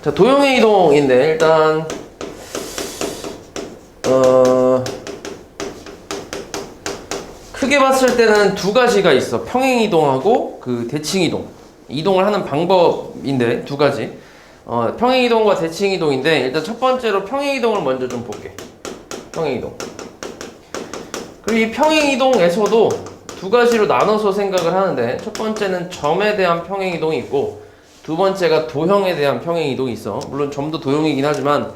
자, 도형의 이동인데 일단 크게 봤을 때는 두 가지가 있어. 평행 이동하고 그 대칭 이동. 이동을 하는 방법인데 두 가지. 평행 이동과 대칭 이동인데 일단 첫 번째로 평행 이동을 먼저 좀 볼게. 평행 이동. 그리고 이 평행 이동에서도 두 가지로 나눠서 생각을 하는데 첫 번째는 점에 대한 평행 이동이 있고 두 번째가 도형에 대한 평행 이동이 있어. 물론 점도 도형이긴 하지만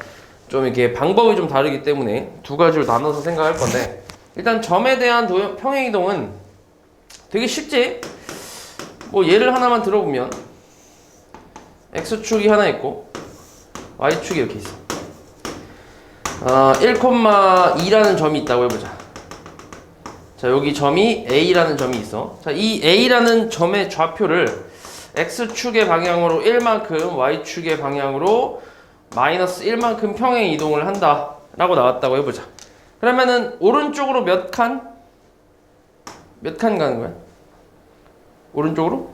좀 이렇게 방법이 좀 다르기 때문에 두 가지로 나눠서 생각할 건데 일단 점에 대한 평행 이동은 되게 쉽지? 뭐 예를 하나만 들어보면 X축이 하나 있고 Y축이 이렇게 있어. 1,2라는 점이 있다고 해보자. 자, 여기 점이 A라는 점이 있어. 자, 이 A라는 점의 좌표를 X축의 방향으로 1만큼, Y축의 방향으로 마이너스 1만큼 평행 이동을 한다 라고 나왔다고 해보자. 그러면은 오른쪽으로 몇 칸? 몇 칸 가는 거야? 오른쪽으로?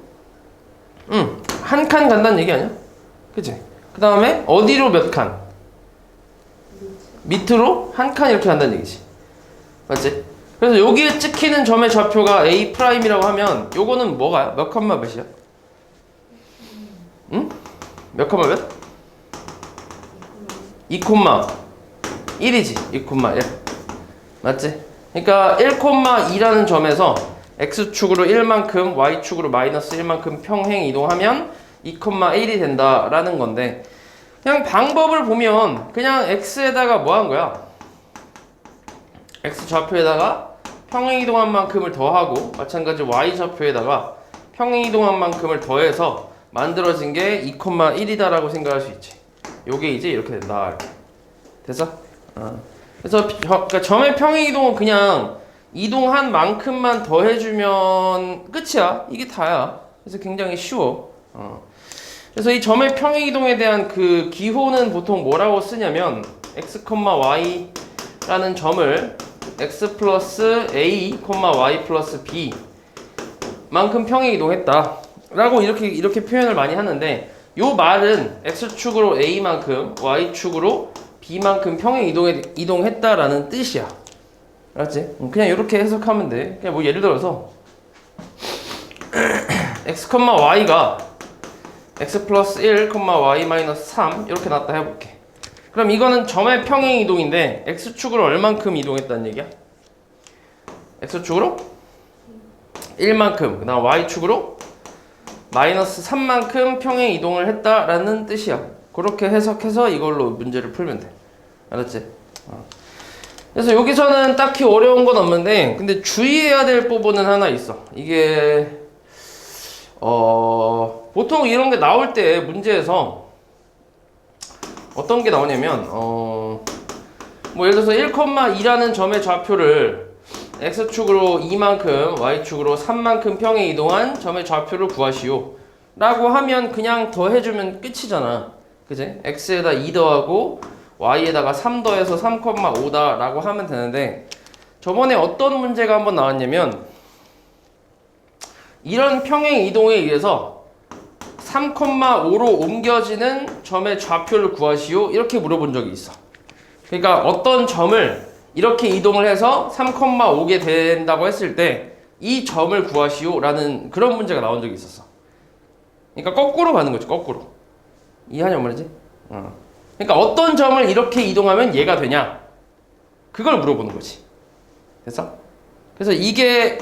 한 칸 간다는 얘기 아니야? 그치? 그 다음에 어디로 몇 칸? 밑으로 한 칸 이렇게 간다는 얘기지. 맞지? 그래서 여기에 찍히는 점의 좌표가 A'이라고 하면 요거는 뭐가? 몇 칸마 몇이야? 응? 몇 칸마 몇? 2,1이지. 2,1. 맞지? 그러니까 1,2라는 점에서 X축으로 1만큼, Y축으로 마이너스 1만큼 평행 이동하면 2,1이 된다라는 건데 그냥 방법을 보면 그냥 X에다가 뭐 한 거야? X 좌표에다가 평행 이동한 만큼을 더하고 마찬가지 Y 좌표에다가 평행 이동한 만큼을 더해서 만들어진 게 2,1이다 라고 생각할 수 있지. 요게 이제 이렇게 된다. 이렇게. 됐어? 그래서 그러니까 점의 평행 이동은 그냥 이동한 만큼만 더해주면 끝이야. 이게 다야. 그래서 굉장히 쉬워. 그래서 이 점의 평행 이동에 대한 그 기호는 보통 뭐라고 쓰냐면 x, y라는 점을 x 플러스 a, y 플러스 b 만큼 평행 이동했다 라고 이렇게 표현을 많이 하는데 요 말은 x축으로 a만큼 y축으로 b만큼 평행 이동했다라는 뜻이야. 알았지? 그냥 이렇게 해석하면 돼. 그냥 뭐 예를 들어서 x, y가 x 플러스 1, y 마이너스 3 이렇게 나왔다 해볼게. 그럼 이거는 점의 평행 이동인데 x축으로 얼만큼 이동했다는 얘기야? x축으로 1만큼, 그 다음 y축으로 마이너스 3만큼 평행 이동을 했다라는 뜻이야. 그렇게 해석해서 이걸로 문제를 풀면 돼. 알았지? 그래서 여기서는 딱히 어려운 건 없는데 근데 주의해야 될 부분은 하나 있어. 이게 보통 이런 게 나올 때 문제에서 어떤 게 나오냐면 뭐 예를 들어서 1,2라는 점의 좌표를 X축으로 2만큼 Y축으로 3만큼 평행 이동한 점의 좌표를 구하시오 라고 하면 그냥 더해주면 끝이잖아. 그치? X에다 2 더하고 Y에다가 3 더해서 3,5다 라고 하면 되는데 저번에 어떤 문제가 한번 나왔냐면 이런 평행 이동에 의해서 3,5로 옮겨지는 점의 좌표를 구하시오 이렇게 물어본 적이 있어. 그러니까 어떤 점을 이렇게 이동을 해서 3,5게 된다고 했을 때 이 점을 구하시오 라는 그런 문제가 나온 적이 있었어. 그러니까 거꾸로 가는 거지. 거꾸로. 이해하냐 말이지? 그러니까 어떤 점을 이렇게 이동하면 얘가 되냐 그걸 물어보는 거지. 됐어? 그래서 이게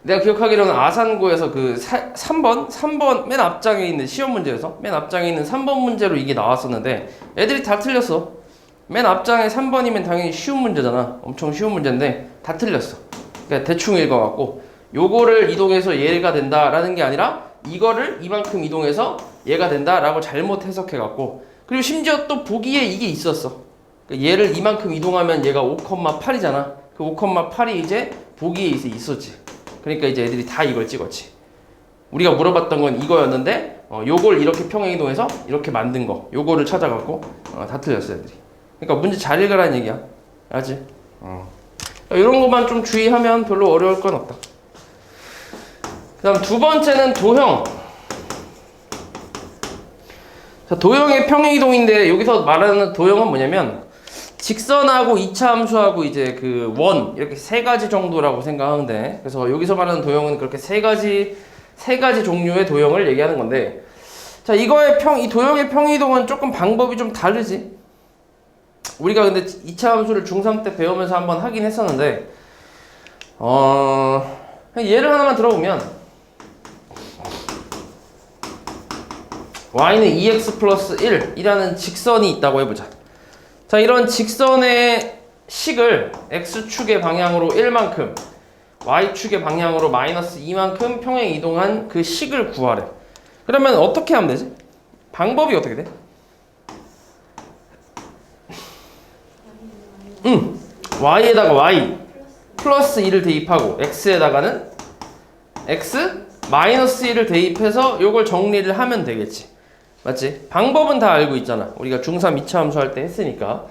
내가 기억하기로는 아산고에서 그 3번 맨 앞장에 있는 시험 문제에서 맨 앞장에 있는 3번 문제로 이게 나왔었는데 애들이 다 틀렸어. 맨 앞장에 3번이면 당연히 쉬운 문제잖아. 엄청 쉬운 문제인데 다 틀렸어. 그러니까 대충 읽어갖고 요거를 이동해서 얘가 된다라는 게 아니라 이거를 이만큼 이동해서 얘가 된다라고 잘못 해석해갖고 그리고 심지어 또 보기에 이게 있었어. 그러니까 얘를 이만큼 이동하면 얘가 5,8이잖아. 그 5,8이 이제 보기에 있었지. 그러니까 이제 애들이 다 이걸 찍었지. 우리가 물어봤던 건 이거였는데 요걸 이렇게 평행 이동해서 이렇게 만든 거 요거를 찾아갖고 다 틀렸어 애들이. 그러니까 문제 잘 읽으라는 얘기야. 알지? 이런 것만 좀 주의하면 별로 어려울 건 없다. 그 다음 두 번째는 도형. 자, 도형의 평행이동인데 여기서 말하는 도형은 뭐냐면 직선하고 2차 함수하고 이제 그 원 이렇게 세 가지 정도라고 생각하면 돼. 그래서 여기서 말하는 도형은 그렇게 세 가지 종류의 도형을 얘기하는 건데, 자, 이 도형의 평행이동은 조금 방법이 좀 다르지. 우리가 근데 2차 함수를 중3 때 배우면서 한번 하긴 했었는데, 예를 하나만 들어보면, y는 2x 플러스 1이라는 직선이 있다고 해보자. 자, 이런 직선의 식을 x축의 방향으로 1만큼, y축의 방향으로 마이너스 2만큼 평행 이동한 그 식을 구하래. 그러면 어떻게 하면 되지? 방법이 어떻게 돼? y에다가 y 플러스 2를 대입하고 x에다가는 x 마이너스 1을 대입해서 요걸 정리를 하면 되겠지. 맞지? 방법은 다 알고 있잖아. 우리가 중3 2차 함수 할 때 했으니까.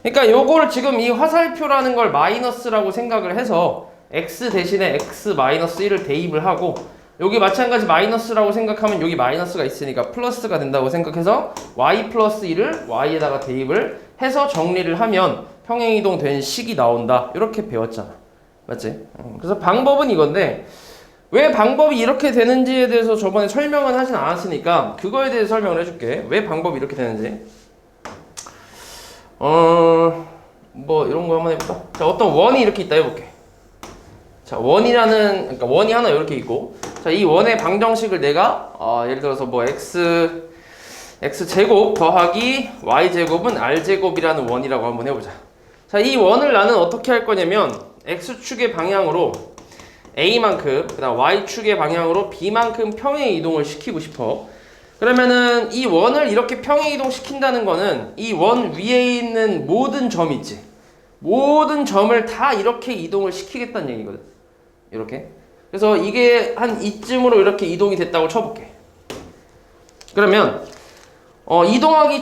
그러니까 요거를 지금 이 화살표라는 걸 마이너스라고 생각을 해서 x 대신에 x 마이너스 1을 대입을 하고, 여기 마찬가지 마이너스라고 생각하면 여기 마이너스가 있으니까 플러스가 된다고 생각해서 y 플러스 1을 y에다가 대입을 해서 정리를 하면 평행이동 된 식이 나온다. 이렇게 배웠잖아. 맞지? 그래서 방법은 이건데, 왜 방법이 이렇게 되는지에 대해서 저번에 설명은 하진 않았으니까 그거에 대해서 설명을 해줄게. 왜 방법이 이렇게 되는지. 뭐 이런 거 한번 해볼까? 자, 어떤 원이 이렇게 있다 해볼게. 자, 그러니까 원이 하나 이렇게 있고, 자, 이 원의 방정식을 내가 예를 들어서 뭐 x제곱 더하기 y제곱은 r제곱이라는 원이라고 한번 해보자. 자, 이 원을 나는 어떻게 할 거냐면 x축의 방향으로 a만큼, 그 다음 y축의 방향으로 b만큼 평행 이동을 시키고 싶어. 그러면은 이 원을 이렇게 평행 이동 시킨다는 거는 이 원 위에 있는 모든 점 있지, 모든 점을 다 이렇게 이동을 시키겠다는 얘기거든. 이렇게. 그래서 이게 한 이쯤으로 이렇게 이동이 됐다고 쳐볼게. 그러면 이동하기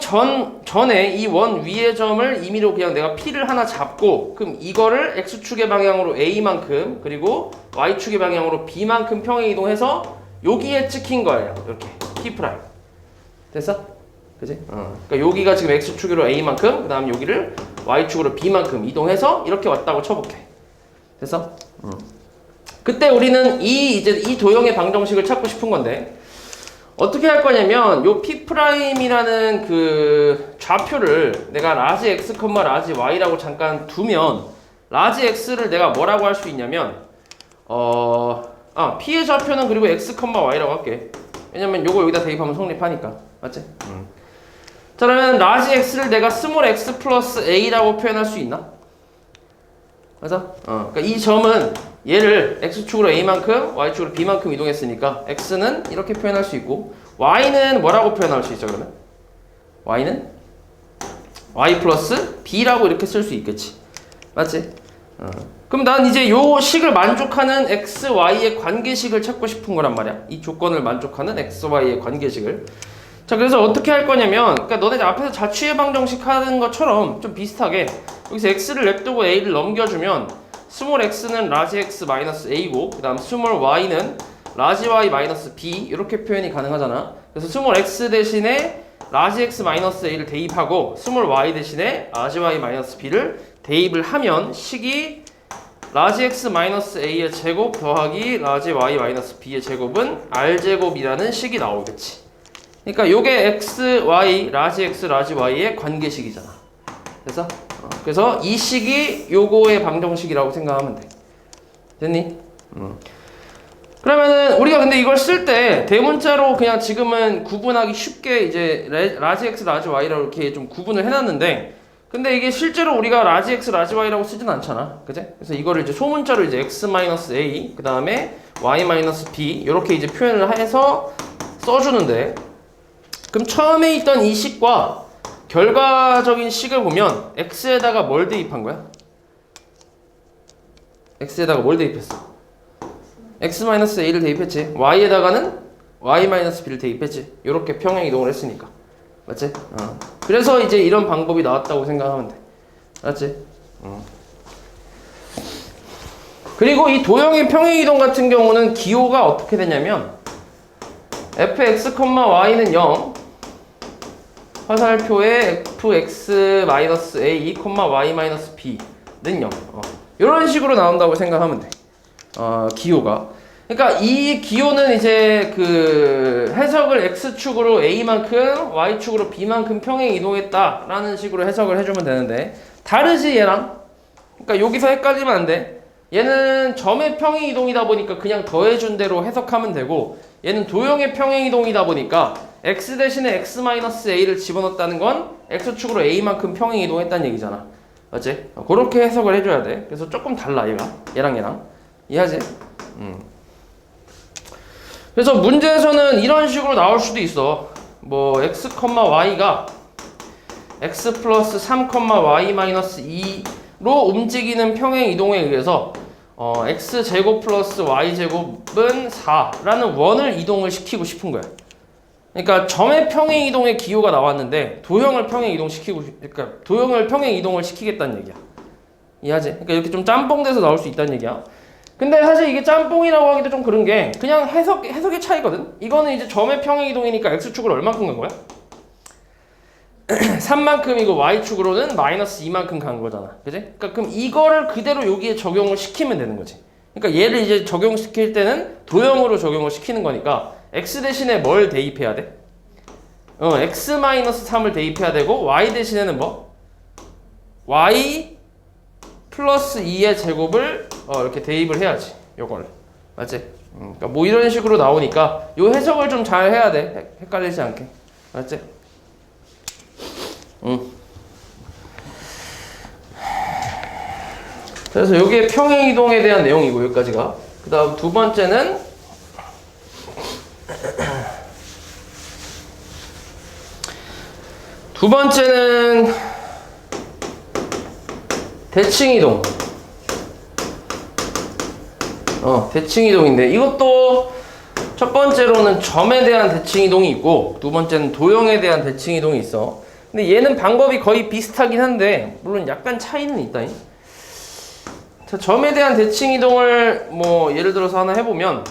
전에 이 원 위의 점을 임의로 그냥 내가 P를 하나 잡고, 그럼 이거를 X축의 방향으로 A만큼, 그리고 Y축의 방향으로 B만큼 평행 이동해서 여기에 찍힌 거예요. 이렇게 P 프라임. 됐어? 그지? 그러니까 여기가 지금 X축으로 A만큼, 그 다음 여기를 Y축으로 B만큼 이동해서 이렇게 왔다고 쳐볼게. 됐어? 그때 우리는 이 도형의 방정식을 찾고 싶은 건데, 어떻게 할 거냐면 요 P'이라는 그 좌표를 내가 라지 x, 라지 y라고 잠깐 두면, 라지 x를 내가 뭐라고 할 수 있냐면 P의 좌표는 그리고 x, y라고 할게. 왜냐면 요거 여기다 대입하면 성립하니까. 맞지? 자, 그러면 라지 x를 내가 스몰 x 플러스 a라고 표현할 수 있나? 맞아? 그러니까 이 점은 얘를 x축으로 a만큼, y축으로 b만큼 이동했으니까 x는 이렇게 표현할 수 있고, y는 뭐라고 표현할 수 있죠, 그러면? y는 y 플러스 b라고 이렇게 쓸 수 있겠지. 맞지? 그럼 난 이제 요 식을 만족하는 x, y의 관계식을 찾고 싶은 거란 말이야. 이 조건을 만족하는 x, y의 관계식을. 자, 그래서 어떻게 할 거냐면, 그러니까 너네 앞에서 자취의 방정식 하는 것처럼 좀 비슷하게 여기서 x를 냅두고 a를 넘겨주면 스몰 x는 라지 x 마이너스 a고, 그 다음 스몰 y는 라지 y 마이너스 b, 이렇게 표현이 가능하잖아. 그래서 스몰 x 대신에 라지 x 마이너스 a를 대입하고 스몰 y 대신에 라지 y 마이너스 b를 대입을 하면 식이 라지 x 마이너스 a의 제곱 더하기 라지 y 마이너스 b의 제곱은 r제곱이라는 식이 나오겠지. 그러니까 요게 x, y, 라지 x, 라지 y의 관계식이잖아. 그래서 그래서 이 식이 요거의 방정식이라고 생각하면 돼. 됐니? 그러면은 우리가 근데 이걸 쓸 때 대문자로 그냥 지금은 구분하기 쉽게 이제 라지 x, 라지 y라고 이렇게 좀 구분을 해놨는데, 근데 이게 실제로 우리가 라지 x, 라지 y라고 쓰진 않잖아. 그제? 그래서 이거를 이제 소문자로 이제 x-a, 그 다음에 y-b 이렇게 이제 표현을 해서 써주는데, 그럼 처음에 있던 이 식과 결과적인 식을 보면 x에다가 뭘 대입한 거야? x에다가 뭘 대입했어? x-a를 대입했지. y에다가는 y-b를 대입했지. 이렇게 평행 이동을 했으니까. 맞지? 그래서 이제 이런 방법이 나왔다고 생각하면 돼. 맞지? 그리고 이 도형의 평행 이동 같은 경우는 기호가 어떻게 되냐면 fx, y는 0, 화살표의 fx-a, y-b는 0. 이런 식으로 나온다고 생각하면 돼. 기호가. 그러니까 이 기호는 이제 그 해석을 x축으로 a만큼, y축으로 b만큼 평행 이동했다라는 식으로 해석을 해주면 되는데, 다르지 얘랑? 그러니까 여기서 헷갈리면 안 돼. 얘는 점의 평행 이동이다 보니까 그냥 더해준 대로 해석하면 되고, 얘는 도형의 평행 이동이다 보니까 x 대신에 x-a를 집어넣었다는 건 x축으로 a만큼 평행 이동했다는 얘기잖아. 맞지? 그렇게 해석을 해줘야 돼. 그래서 조금 달라 얘랑 이해하지? 그래서 문제에서는 이런 식으로 나올 수도 있어. 뭐 x, y가 x 플러스 3, y 마이너스 2로 움직이는 평행 이동에 의해서 x 제곱 플러스 y 제곱은 4라는 원을 이동을 시키고 싶은 거야. 그러니까 점의 평행 이동의 기호가 나왔는데 도형을 평행 이동을 시키겠다는 얘기야. 이해하지? 그러니까 이렇게 좀 짬뽕돼서 나올 수 있다는 얘기야. 근데 사실 이게 짬뽕이라고 하기도 좀 그런 게 그냥 해석의 차이거든. 이거는 이제 점의 평행 이동이니까 x축으로 얼만큼 간 거야? 3만큼이고 y축으로는 마이너스 2만큼 간 거잖아. 그지? 그러니까 그럼 이거를 그대로 여기에 적용을 시키면 되는 거지. 그러니까 얘를 이제 적용시킬 때는 도형으로 적용을 시키는 거니까 x 대신에 뭘 대입해야 돼? x-3을 대입해야 되고 y 대신에는 뭐? y 플러스 2의 제곱을 이렇게 대입을 해야지. 요걸. 맞지? 그러니까 뭐 이런 식으로 나오니까 요 해석을 좀 잘 해야 돼. 헷갈리지 않게. 맞지? 그래서 요게 평행 이동에 대한 내용이고 여기까지가. 그 다음 두 번째는 대칭 이동. 대칭 이동인데 이것도 첫 번째로는 점에 대한 대칭 이동이 있고 두 번째는 도형에 대한 대칭 이동이 있어. 근데 얘는 방법이 거의 비슷하긴 한데 물론 약간 차이는 있다잉. 자, 점에 대한 대칭 이동을 뭐 예를 들어서 하나 해보면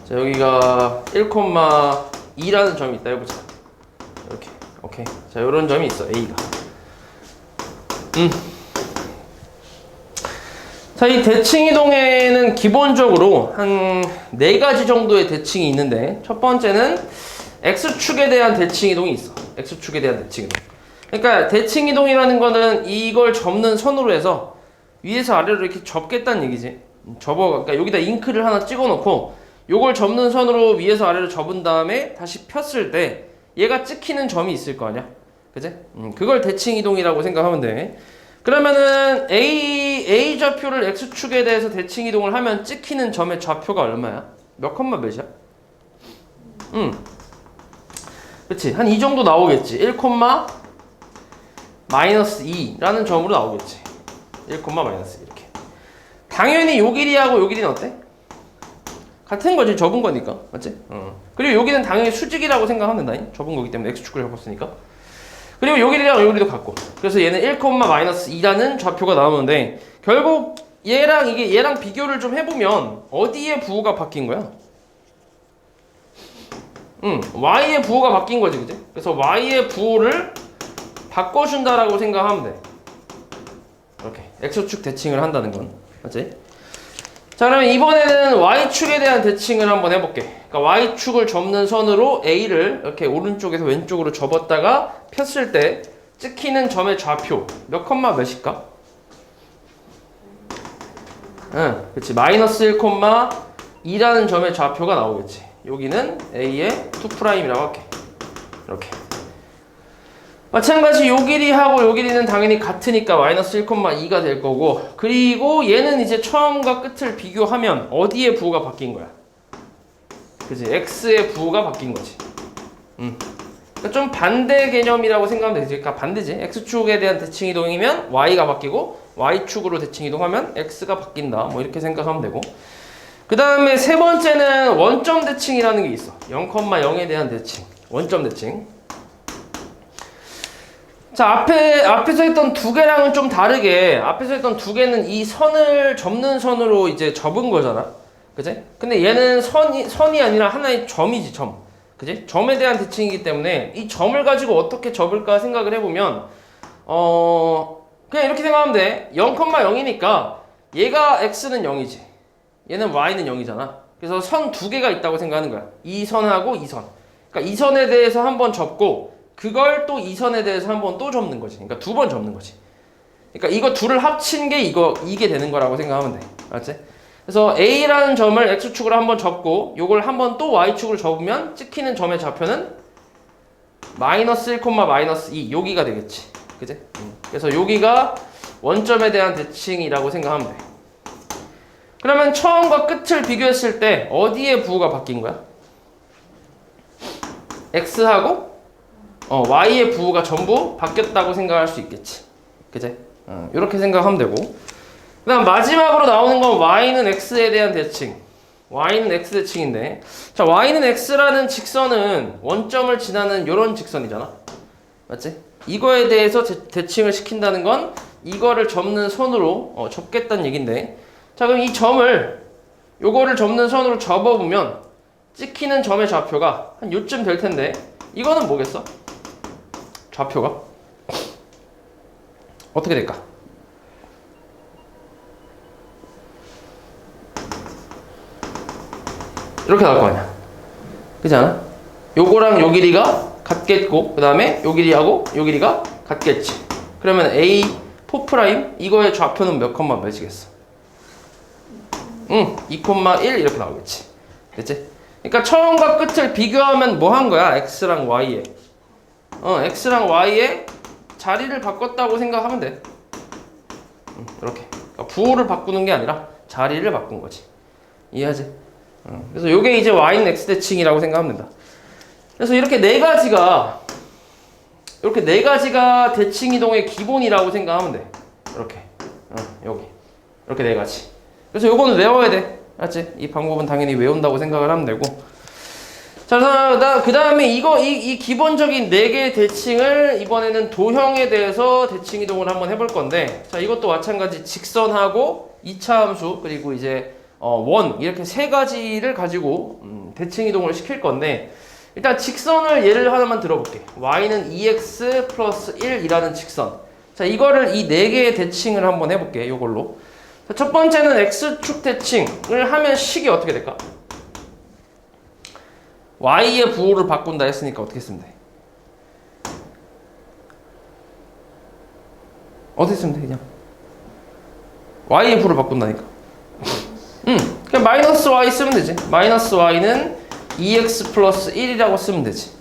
자, 여기가 1,2라는 점이 있다 해보자. 이렇게. 오케이. 자, 요런 점이 있어. A가. 자, 이 대칭 이동에는 기본적으로 한 4가지 정도의 대칭이 있는데 첫 번째는 X축에 대한 대칭 이동이 있어. X축에 대한 대칭 이동. 그러니까 대칭 이동이라는 거는 이걸 접는 선으로 해서 위에서 아래로 이렇게 접겠다는 얘기지. 그러니까 여기다 잉크를 하나 찍어 놓고 요걸 접는 선으로 위에서 아래로 접은 다음에 다시 폈을 때 얘가 찍히는 점이 있을 거 아니야. 그지? 그걸 대칭 이동이라고 생각하면 돼. 그러면은 A 좌표를 X축에 대해서 대칭 이동을 하면 찍히는 점의 좌표가 얼마야? 몇 컴마 몇이야? 그치? 한 이 정도 나오겠지. 1, 마이너스 2라는 점으로 나오겠지. 1, 마이너스 2 이렇게. 당연히 요 길이하고 요 길이는 어때? 같은 거지. 접은 거니까. 맞지? 그리고 여기는 당연히 수직이라고 생각하면 된다. 접은 거기 때문에 X축을 접었으니까. 그리고 요 길이랑 요 길이도 같고. 그래서 얘는 1, 마이너스 2라는 좌표가 나오는데 결국 얘랑 비교를 좀 해보면 어디에 부호가 바뀐 거야? y의 부호가 바뀐 거지. 그지? 그래서 y의 부호를 바꿔준다라고 생각하면 돼. 이렇게 X축 대칭을 한다는 건. 맞지? 자, 그러면 이번에는 Y축에 대한 대칭을 한번 해볼게. 그러니까 Y축을 접는 선으로 A를 이렇게 오른쪽에서 왼쪽으로 접었다가 폈을 때 찍히는 점의 좌표 몇 컴마 몇일까? 그치. 마이너스 1,2라는 점의 좌표가 나오겠지. 여기는 A의 2'이라고 할게. 이렇게. 마찬가지 요 길이하고 요 길이는 당연히 같으니까 마이너스 1,2가 될 거고, 그리고 얘는 이제 처음과 끝을 비교하면 어디에 부호가 바뀐 거야? 그치? X의 부호가 바뀐 거지. 그러니까 좀 반대 개념이라고 생각하면 되지. 그러니까 반대지. X축에 대한 대칭 이동이면 Y가 바뀌고 Y축으로 대칭 이동하면 X가 바뀐다. 뭐 이렇게 생각하면 되고. 그 다음에 세 번째는 원점 대칭이라는 게 있어. 0,0에 대한 대칭. 원점 대칭. 자, 앞에서 했던 두 개랑은 좀 다르게, 앞에서 했던 두 개는 이 선을 접는 선으로 이제 접은 거잖아. 그치? 근데 얘는 선이 아니라 하나의 점이지, 점. 그지? 점에 대한 대칭이기 때문에 이 점을 가지고 어떻게 접을까 생각을 해보면 그냥 이렇게 생각하면 돼. 0,0이니까 얘가 x는 0이지. 얘는 y는 0이잖아. 그래서 선 두 개가 있다고 생각하는 거야. 이 선하고 이 선. 그러니까 이 선에 대해서 한번 접고 그걸 또 이 선에 대해서 한번 또 접는 거지. 그러니까 두 번 접는 거지. 그러니까 이거 둘을 합친 게 이게 되는 거라고 생각하면 돼. 알았지? 그래서 A라는 점을 X축으로 한번 접고 요걸 한번 또 Y축으로 접으면 찍히는 점의 좌표는 마이너스 1, 마이너스 2 여기가 되겠지. 그지? 그래서 여기가 원점에 대한 대칭이라고 생각하면 돼. 그러면 처음과 끝을 비교했을 때 어디에 부호가 바뀐 거야? X하고 Y의 부호가 전부 바뀌었다고 생각할 수 있겠지. 그지? 이렇게 생각하면 되고, 그 다음 마지막으로 나오는 건 Y는 X에 대한 대칭. Y는 X 대칭인데, 자, Y는 X라는 직선은 원점을 지나는 이런 직선이잖아. 맞지? 이거에 대해서 대칭을 시킨다는 건 이거를 접는 선으로 접겠다는 얘긴데, 자, 그럼 이 점을 요거를 접는 선으로 접어보면 찍히는 점의 좌표가 한 요쯤 될 텐데, 이거는 뭐겠어? 좌표가 어떻게 될까? 이렇게 나올 거 아니야. 그렇지 않아? 요거랑 요 길이가 같겠고, 그 다음에 요 길이하고 요 길이가 같겠지. 그러면 A4' 이거의 좌표는 몇 컴마 몇이겠어? 2,1 이렇게 나오겠지. 됐지? 그러니까 처음과 끝을 비교하면 뭐 한 거야? X랑 Y에. X랑 Y에 자리를 바꿨다고 생각하면 돼. 이렇게. 그러니까 부호를 바꾸는 게 아니라 자리를 바꾼 거지. 이해하지? 그래서 요게 이제 Y는 X 대칭이라고 생각하면 된다. 그래서 이렇게 네 가지가 대칭 이동의 기본이라고 생각하면 돼. 이렇게. 여기. 이렇게 네 가지. 그래서 요거는 외워야 돼. 알았지? 이 방법은 당연히 외운다고 생각을 하면 되고. 자, 그 다음에 이 기본적인 네 개의 대칭을 이번에는 도형에 대해서 대칭 이동을 한번 해볼 건데, 자, 이것도 마찬가지 직선하고 2차 함수, 그리고 이제 원, 이렇게 세 가지를 가지고 대칭 이동을 시킬 건데, 일단 직선을 예를 하나만 들어볼게. y는 2x 플러스 1이라는 직선. 자, 이거를 이 네 개의 대칭을 한번 해볼게. 요걸로. 자, 첫 번째는 x축 대칭을 하면 식이 어떻게 될까? y의 부호를 바꾼다 했으니까 어떻게 쓰면 돼? 어떻게 쓰면 돼, 그냥? y의 부호를 바꾼다니까. 그냥 마이너스 y 쓰면 되지. 마이너스 y는 2x 플러스 1이라고 쓰면 되지.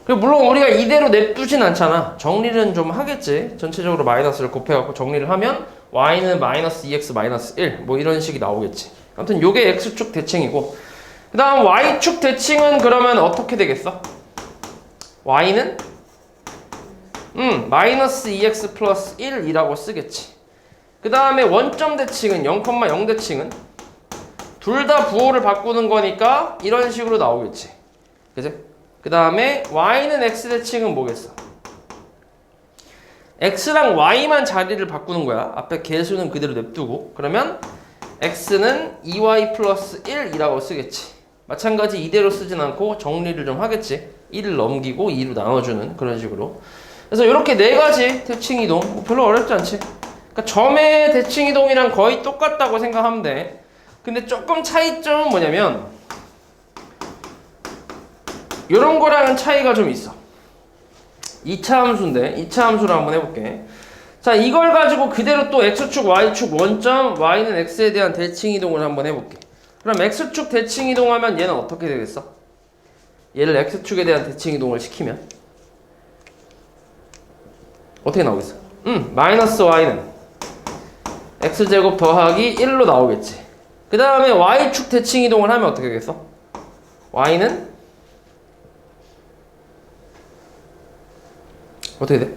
그리고 물론 우리가 이대로 냅두진 않잖아. 정리는 좀 하겠지. 전체적으로 마이너스를 곱해갖고 정리를 하면 y는 마이너스 2x 마이너스 1 뭐 이런 식이 나오겠지. 아무튼 요게 x축 대칭이고, 그 다음 y축 대칭은 그러면 어떻게 되겠어? y는 마이너스 2x 플러스 1이라고 쓰겠지. 그 다음에 원점 대칭은 0,0 대칭은 둘 다 부호를 바꾸는 거니까 이런 식으로 나오겠지. 그지? 그 다음에 y는 x 대칭은 뭐겠어? x랑 y만 자리를 바꾸는 거야. 앞에 개수는 그대로 냅두고. 그러면 x는 2y 플러스 1이라고 쓰겠지. 마찬가지 이대로 쓰진 않고 정리를 좀 하겠지. 1을 넘기고 2로 나눠주는 그런 식으로. 그래서 이렇게 네 가지 대칭 이동 뭐 별로 어렵지 않지. 그러니까 점의 대칭 이동이랑 거의 똑같다고 생각하면 돼. 근데 조금 차이점은 뭐냐면 이런 거랑은 차이가 좀 있어. 2차 함수인데 2차 함수를 한번 해볼게. 자, 이걸 가지고 그대로 또 x축 y축 원점 y는 x에 대한 대칭 이동을 한번 해볼게. 그럼 x축 대칭 이동하면 얘는 어떻게 되겠어? 얘를 x축에 대한 대칭 이동을 시키면 어떻게 나오겠어? 마이너스 y는 x제곱 더하기 1로 나오겠지. 그 다음에 y축 대칭 이동을 하면 어떻게 되겠어? y는 어떻게 돼?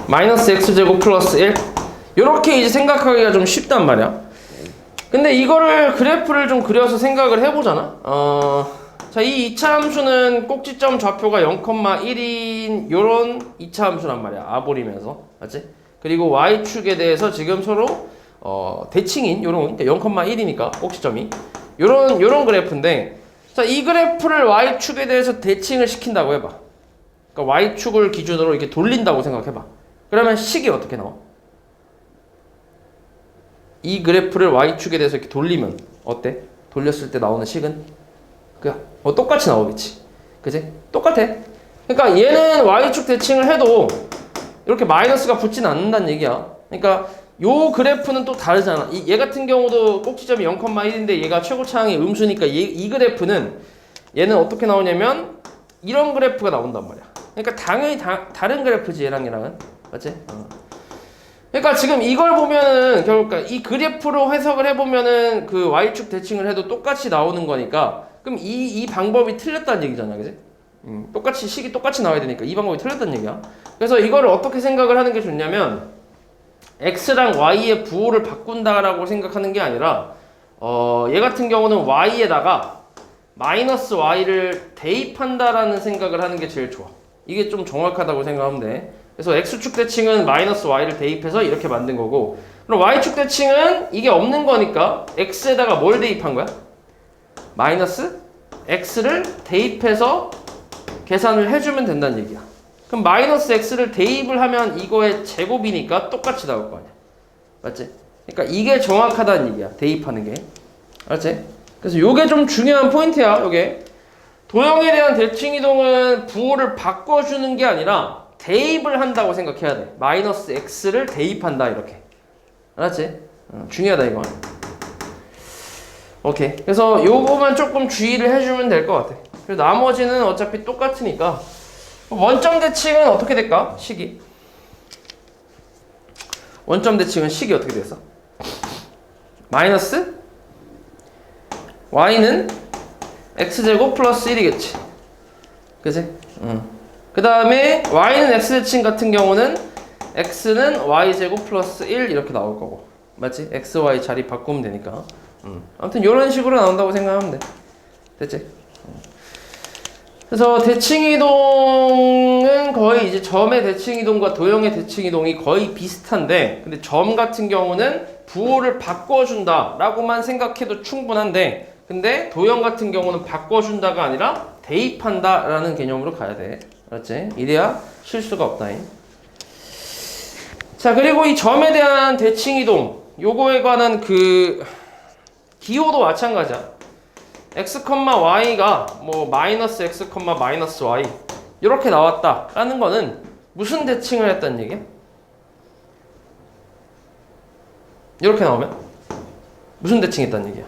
마이너스 x제곱 플러스 1 요렇게 이제 생각하기가 좀 쉽단 말이야. 근데 이거를 그래프를 좀 그려서 생각을 해보잖아. 자, 이 2차 함수는 꼭지점 좌표가 0,1인 요런 2차 함수란 말이야. 아버리면서. 맞지? 그리고 y축에 대해서 지금 서로 대칭인 요런 0,1이니까 꼭지점이 요런 그래프인데, 자, 이 그래프를 y축에 대해서 대칭을 시킨다고 해봐. 그러니까 y축을 기준으로 이렇게 돌린다고 생각해봐. 그러면 식이 어떻게 나와? 이 그래프를 y축에 대해서 이렇게 돌리면 어때? 돌렸을 때 나오는 식은? 똑같이 나오겠지. 그지? 똑같아. 그러니까 얘는 y축 대칭을 해도 이렇게 마이너스가 붙진 않는다는 얘기야. 그러니까 요 그래프는 또 다르잖아. 얘 같은 경우도 꼭지점이 0,1인데 얘가 최고차항이 음수니까 이 그래프는 얘는 어떻게 나오냐면 이런 그래프가 나온단 말이야. 그러니까 당연히 다른 그래프지 얘랑은. 맞지? 그러니까 지금 이걸 보면은 결국 이 그래프로 해석을 해보면은 그 y축 대칭을 해도 똑같이 나오는 거니까 그럼 이 방법이 틀렸다는 얘기잖아. 그지? 똑같이 식이 똑같이 나와야 되니까 이 방법이 틀렸다는 얘기야. 그래서 이거를 어떻게 생각을 하는 게 좋냐면 x랑 y의 부호를 바꾼다라고 생각하는 게 아니라 얘 같은 경우는 y에다가 마이너스 y를 대입한다라는 생각을 하는 게 제일 좋아. 이게 좀 정확하다고 생각하면 돼. 그래서 x축 대칭은 마이너스 y를 대입해서 이렇게 만든 거고, 그럼 y축 대칭은 이게 없는 거니까 x에다가 뭘 대입한 거야? 마이너스 x를 대입해서 계산을 해주면 된다는 얘기야. 그럼 마이너스 x를 대입을 하면 이거의 제곱이니까 똑같이 나올 거 아니야. 맞지? 그러니까 이게 정확하다는 얘기야. 대입하는 게. 알았지? 그래서 요게 좀 중요한 포인트야. 요게. 도형에 대한 대칭 이동은 부호를 바꿔주는 게 아니라 대입을 한다고 생각해야 돼. 마이너스 x를 대입한다 이렇게. 알았지? 중요하다 이거. 오케이. 그래서 요거만 조금 주의를 해주면 될 것 같아. 그리고 나머지는 어차피 똑같으니까. 원점 대칭은 어떻게 될까? 식이. 원점 대칭은 식이 어떻게 됐어? 마이너스 y는 x제곱 플러스 1이겠지. 그치? 그 다음에 y는 x대칭 같은 경우는 x는 y제곱 플러스 1 이렇게 나올 거고. 맞지? x, y 자리 바꾸면 되니까. 아무튼 이런 식으로 나온다고 생각하면 돼. 됐지? 그래서 대칭이동은 거의 이제 점의 대칭이동과 도형의 대칭이동이 거의 비슷한데, 근데 점 같은 경우는 부호를 바꿔준다 라고만 생각해도 충분한데, 근데 도형 같은 경우는 바꿔준다가 아니라 대입한다 라는 개념으로 가야 돼. 알았지? 이래야 실수가 없다잉. 자, 그리고 이 점에 대한 대칭이동, 요거에 관한 그 기호도 마찬가지야. x, y가 뭐 마이너스 x, 마이너스 y 이렇게 나왔다 라는 거는 무슨 대칭을 했다는 얘기야? 이렇게 나오면 무슨 대칭했다는 얘기야?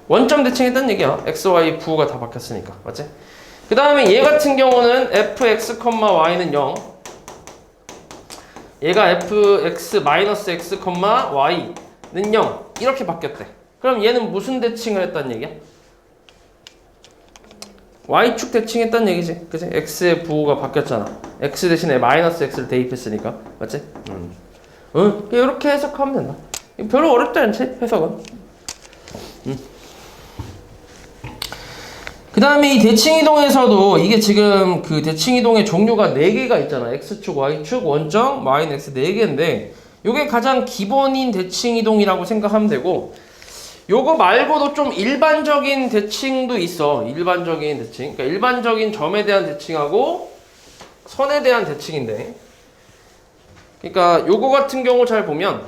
원점 대칭했다는 얘기야. x, y 부호가 다 바뀌었으니까. 맞지? 그 다음에 얘 같은 경우는 fx, y는 0, 얘가 fx, 마이너스 x, y는 0 이렇게 바뀌었대. 그럼 얘는 무슨 대칭을 했다는 얘기야? y축 대칭했다는 얘기지. 그치? x의 부호가 바뀌었잖아. x 대신에 마이너스 x를 대입했으니까. 맞지? 이렇게 해석하면 된다. 별로 어렵지 않지? 해석은. 그 다음에 이 대칭이동에서도 이게 지금 그 대칭이동의 종류가 4개가 있잖아. x축, y축, 원점, y는 x 4개인데 요게 가장 기본인 대칭이동이라고 생각하면 되고, 요거 말고도 좀 일반적인 대칭도 있어. 일반적인 대칭. 그러니까 일반적인 점에 대한 대칭하고 선에 대한 대칭인데, 그러니까 요거 같은 경우 잘 보면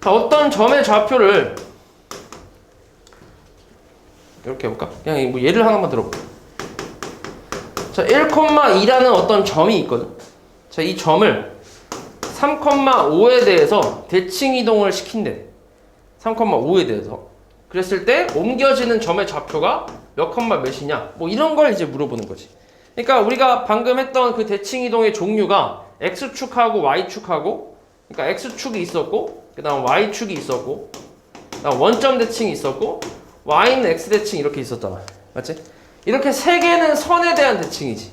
자, 어떤 점의 좌표를 이렇게 해볼까? 그냥 뭐 예를 하나만 들어볼게. 자, 1,2라는 어떤 점이 있거든. 자, 이 점을 3,5에 대해서 대칭 이동을 시킨대. 3,5에 대해서. 그랬을 때 옮겨지는 점의 좌표가 몇 컴마 몇이냐? 뭐 이런 걸 이제 물어보는 거지. 그러니까 우리가 방금 했던 그 대칭 이동의 종류가 x축하고 y축하고, 그러니까 x축이 있었고, 그 다음 y축이 있었고, 그 다음 원점 대칭이 있었고, y는 x대칭 이렇게 있었잖아. 맞지? 이렇게 세 개는 선에 대한 대칭이지.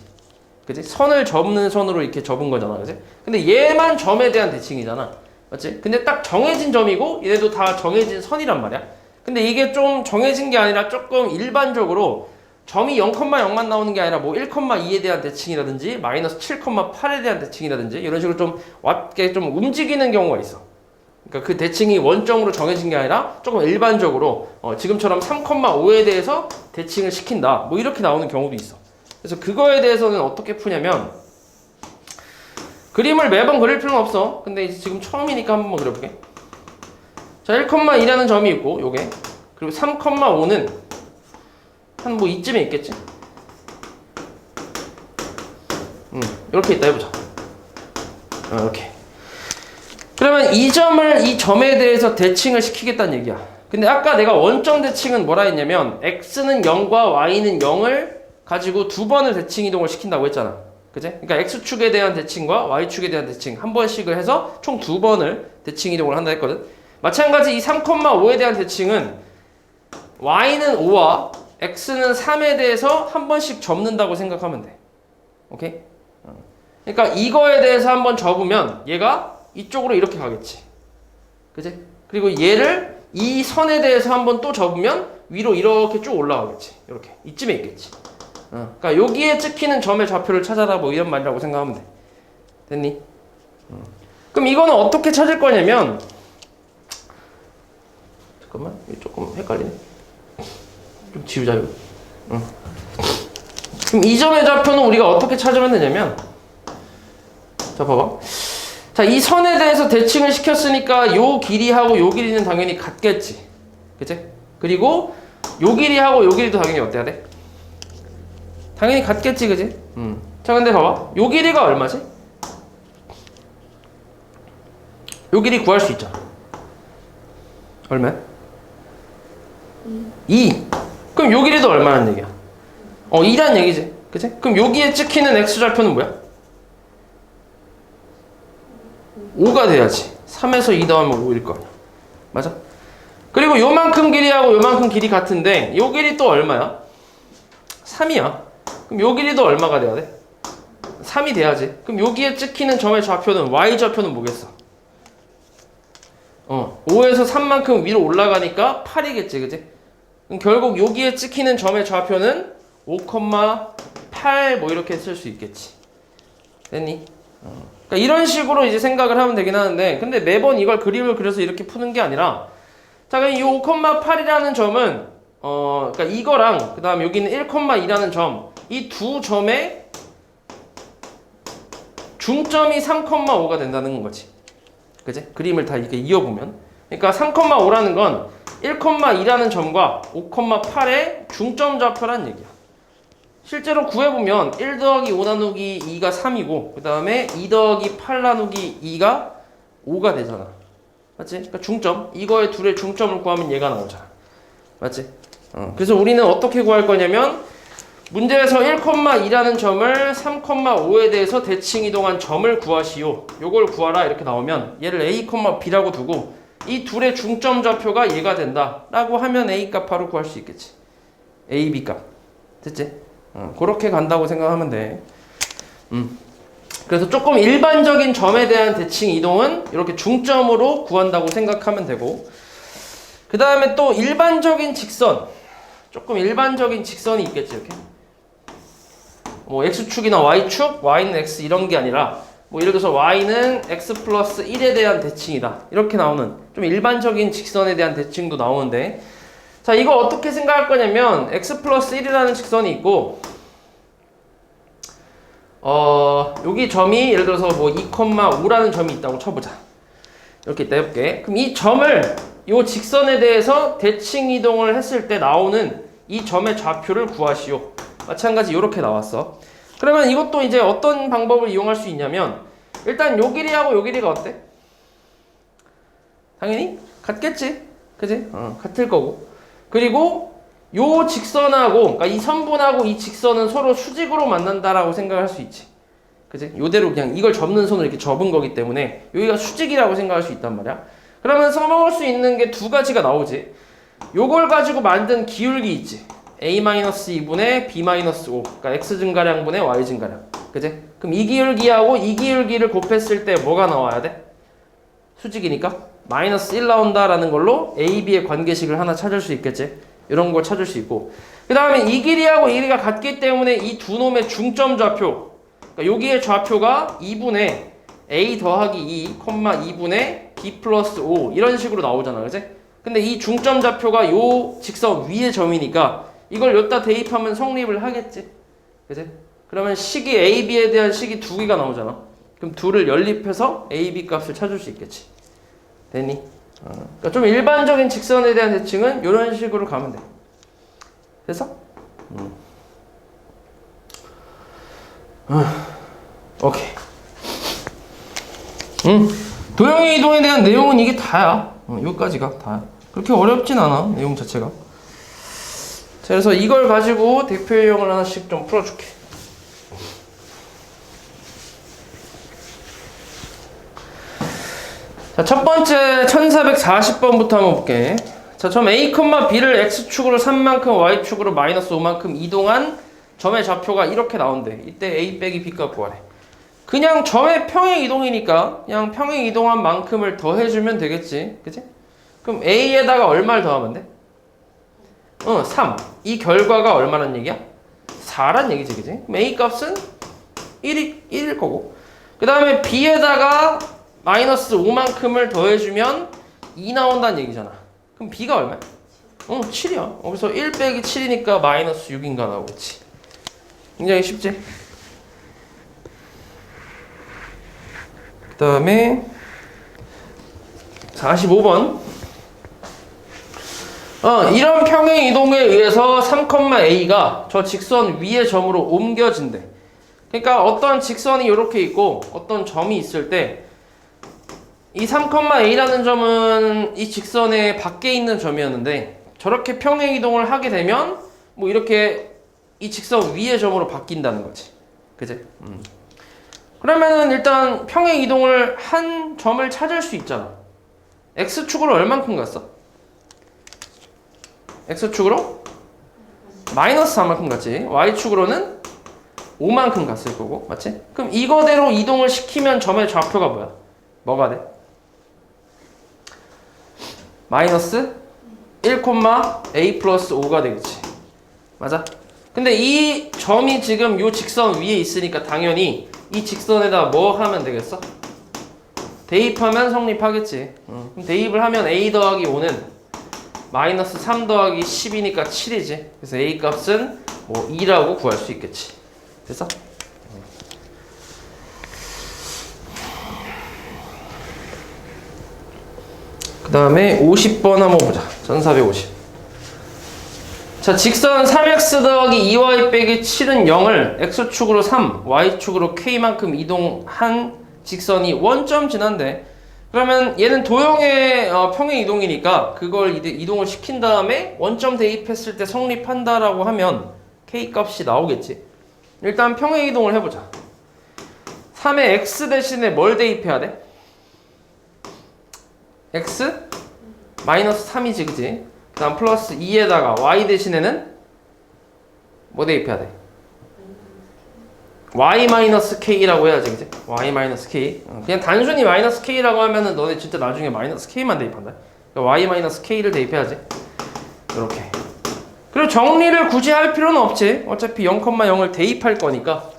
그치? 선을 접는 선으로 이렇게 접은 거잖아. 그치? 근데 얘만 점에 대한 대칭이잖아. 맞지? 근데 딱 정해진 점이고 얘네도 다 정해진 선이란 말이야. 근데 이게 좀 정해진 게 아니라 조금 일반적으로 점이 0,0만 나오는 게 아니라 뭐 1,2에 대한 대칭이라든지 마이너스 7,8에 대한 대칭이라든지 이런 식으로 좀 왔게 좀 움직이는 경우가 있어. 그러니까 그 대칭이 원점으로 정해진 게 아니라 조금 일반적으로 지금처럼 3,5에 대해서 대칭을 시킨다. 뭐 이렇게 나오는 경우도 있어. 그래서 그거에 대해서는 어떻게 푸냐면 그림을 매번 그릴 필요는 없어. 근데 이제 지금 처음이니까 한번 그려볼게. 자, 1,2라는 점이 있고 요게 그리고 3,5는 한 뭐 이쯤에 있겠지. 이렇게 있다 해보자. 이렇게. 그러면 이 점에 대해서 대칭을 시키겠다는 얘기야. 근데 아까 내가 원점 대칭은 뭐라 했냐면 x는 0과 y는 0을 가지고 두 번을 대칭 이동을 시킨다고 했잖아. 그치? 그러니까 x축에 대한 대칭과 y축에 대한 대칭 한 번씩을 해서 총 두 번을 대칭 이동을 한다 했거든. 마찬가지 이 3,5에 대한 대칭은 y는 5와 x는 3에 대해서 한 번씩 접는다고 생각하면 돼. 오케이? 그러니까 이거에 대해서 한번 접으면 얘가 이쪽으로 이렇게 가겠지. 그치? 그리고 얘를 이 선에 대해서 한번 또 접으면 위로 이렇게 쭉 올라가겠지. 이렇게. 이쯤에 있겠지. 그러니까 여기에 찍히는 점의 좌표를 찾아라 뭐 이런 말이라고 생각하면 돼. 됐니? 그럼 이거는 어떻게 찾을 거냐면 잠깐만. 이거 조금 헷갈리네. 좀 지우자 이거. 그럼 이 점의 좌표는 우리가 어떻게 찾으면 되냐면 자 봐봐. 자, 이 선에 대해서 대칭을 시켰으니까 요 길이하고 요 길이는 당연히 같겠지. 그치? 그리고 요 길이하고 요 길이도 당연히 어때야 돼? 당연히 같겠지, 그치? 자, 근데 봐봐. 요 길이가 얼마지? 요 길이 구할 수 있잖아. 얼마야? 2. 그럼 요 길이도 얼마란 얘기야? 2란 얘기지. 그치? 그럼 여기에 찍히는 x좌표는 뭐야? 5가 돼야지. 3에서 2 더하면 5일 거 아니야. 맞아? 그리고 요만큼 길이하고 요만큼 길이 같은데 요 길이 또 얼마야? 3이야. 그럼 요 길이도 얼마가 돼야 돼? 3이 돼야지. 그럼 여기에 찍히는 점의 좌표는 y좌표는 뭐겠어? 5에서 3만큼 위로 올라가니까 8이겠지. 그치? 그럼 결국 여기에 찍히는 점의 좌표는 5,8 뭐 이렇게 쓸 수 있겠지. 됐니? 그러니까 이런 식으로 이제 생각을 하면 되긴 하는데 근데 매번 이걸 그림을 그려서 이렇게 푸는 게 아니라 자 그럼 이 5,8이라는 점은 그러니까 이거랑 그 다음 여기는 1,2라는 점 이 두 점의 중점이 3,5가 된다는 거지. 그치? 그림을 다 이렇게 이어보면 그러니까 3,5라는 건 1,2라는 점과 5,8의 중점 좌표란 얘기야. 실제로 구해보면 1 더하기 5 나누기 2가 3이고 그 다음에 2 더하기 8 나누기 2가 5가 되잖아. 맞지? 그러니까 중점 이거의 둘의 중점을 구하면 얘가 나오잖아. 맞지? 그래서 우리는 어떻게 구할 거냐면 문제에서 1,2라는 점을 3,5에 대해서 대칭 이동한 점을 구하시오. 요걸 구하라 이렇게 나오면 얘를 a, b라고 두고 이 둘의 중점 좌표가 얘가 된다 라고 하면 a 값 바로 구할 수 있겠지. a, b 값. 됐지? 그렇게 간다고 생각하면 돼. 그래서 조금 일반적인 점에 대한 대칭 이동은 이렇게 중점으로 구한다고 생각하면 되고 그 다음에 또 일반적인 직선 조금 일반적인 직선이 있겠지. 이렇게 뭐 x축이나 y축, y는 x 이런 게 아니라 뭐 예를 들어서 y는 x 플러스 1에 대한 대칭이다 이렇게 나오는 좀 일반적인 직선에 대한 대칭도 나오는데 자 이거 어떻게 생각할 거냐면 x 플러스 1이라는 직선이 있고 여기 점이 예를 들어서 뭐 2,5라는 점이 있다고 쳐보자. 이렇게 있다 해볼게. 그럼 이 점을 이 직선에 대해서 대칭 이동을 했을 때 나오는 이 점의 좌표를 구하시오. 마찬가지 이렇게 나왔어. 그러면 이것도 이제 어떤 방법을 이용할 수 있냐면 일단 요 길이하고 요 길이가 어때? 당연히 같겠지. 그지? 같을 거고. 그리고 요 직선하고 그러니까 이 선분하고 이 직선은 서로 수직으로 만난다라고 생각할 수 있지. 그지? 요대로 그냥 이걸 접는 선을 이렇게 접은 거기 때문에 여기가 수직이라고 생각할 수 있단 말이야. 그러면 써먹을 수 있는 게 두 가지가 나오지. 요걸 가지고 만든 기울기 있지. a-2분의 b-5 그러니까 x 증가량분의 y 증가량. 그지? 그럼 이 기울기하고 이 기울기를 곱했을 때 뭐가 나와야 돼? 수직이니까 마이너스 1 나온다라는 걸로 a, b의 관계식을 하나 찾을 수 있겠지. 이런 걸 찾을 수 있고 그 다음에 이 길이하고 이 길이가 같기 때문에 이 두 놈의 중점 좌표 그러니까 여기의 좌표가 2분의 a 더하기 2, 2분의 b 플러스 5 이런 식으로 나오잖아, 그지? 근데 이 중점 좌표가 요 직선 위의 점이니까 이걸 여기다 대입하면 성립을 하겠지, 그지? 그러면 식이 a, b에 대한 식이 두 개가 나오잖아. 그럼 둘을 연립해서 a, b 값을 찾을 수 있겠지. 됐니? 그러니까 좀 일반적인 직선에 대한 대칭은 이런 식으로 가면 돼. 됐어? 오케이. 도형의 이동에 대한 내용은 이게 다야. 여기까지가 다야. 그렇게 어렵진 않아, 내용 자체가. 자, 그래서 이걸 가지고 대표 유형을 하나씩 좀 풀어줄게. 자, 첫 번째 1440번부터 한번 볼게. 자, 점 A, B를 X축으로 3만큼, Y축으로 마이너스 5만큼 이동한 점의 좌표가 이렇게 나온대. 이때 A 빼기 B 값 구하래. 그냥 점의 평행 이동이니까 그냥 평행 이동한 만큼을 더해주면 되겠지, 그치? 그럼 A에다가 얼마를 더하면 돼? 3. 이 결과가 얼마란 얘기야? 4란 얘기지, 그치? 그럼 A 값은 1일 거고, 그 다음에 B에다가 마이너스 5만큼을 더해주면 2 나온다는 얘기잖아. 그럼 B가 얼마야? 7이야. 그래서 1 빼기 7이니까 마이너스 6인가 나오겠지. 굉장히 쉽지? 그 다음에 45번. 이런 평행 이동에 의해서 3,A가 저 직선 위의 점으로 옮겨진대. 그러니까 어떤 직선이 이렇게 있고 어떤 점이 있을 때 이 3,A라는 점은 이 직선의 밖에 있는 점이었는데 저렇게 평행 이동을 하게 되면 뭐 이렇게 이 직선 위의 점으로 바뀐다는 거지. 그치? 그러면은 일단 평행 이동을 한 점을 찾을 수 있잖아. X축으로 얼만큼 갔어? X축으로 마이너스 4만큼 갔지. Y축으로는 5만큼 갔을 거고, 맞지? 그럼 이거대로 이동을 시키면 점의 좌표가 뭐야? 뭐가 돼? 마이너스 1, A 플러스 5가 되겠지. 맞아? 근데 이 점이 지금 요 직선 위에 있으니까 당연히 이 직선에다 뭐 하면 되겠어? 대입하면 성립하겠지. 그럼 대입을 하면 A 더하기 5는 마이너스 3 더하기 10이니까 7이지. 그래서 A 값은 뭐 2라고 구할 수 있겠지. 됐어? 그 다음에 50번 한번 보자. 1450. 자, 직선 3x 더하기 2y 빼기 7은 0을 x축으로 3, y축으로 k만큼 이동한 직선이 원점 지난대. 그러면 얘는 도형의 평행 이동이니까 그걸 이동을 시킨 다음에 원점 대입했을 때 성립한다라고 하면 k 값이 나오겠지. 일단 평행 이동을 해보자. 3에 x 대신에 뭘 대입해야 돼? x? 마이너스 3이지, 그치? 그 다음 플러스 2에다가 y 대신에는 뭐 대입해야 돼? y 마이너스 k라고 해야지, 그치? y 마이너스 k. 그냥 단순히 마이너스 k라고 하면은 너네 진짜 나중에 마이너스 k만 대입한다. 그러니까 y 마이너스 k를 대입해야지. 이렇게. 그리고 정리를 굳이 할 필요는 없지. 어차피 0,0을 대입할 거니까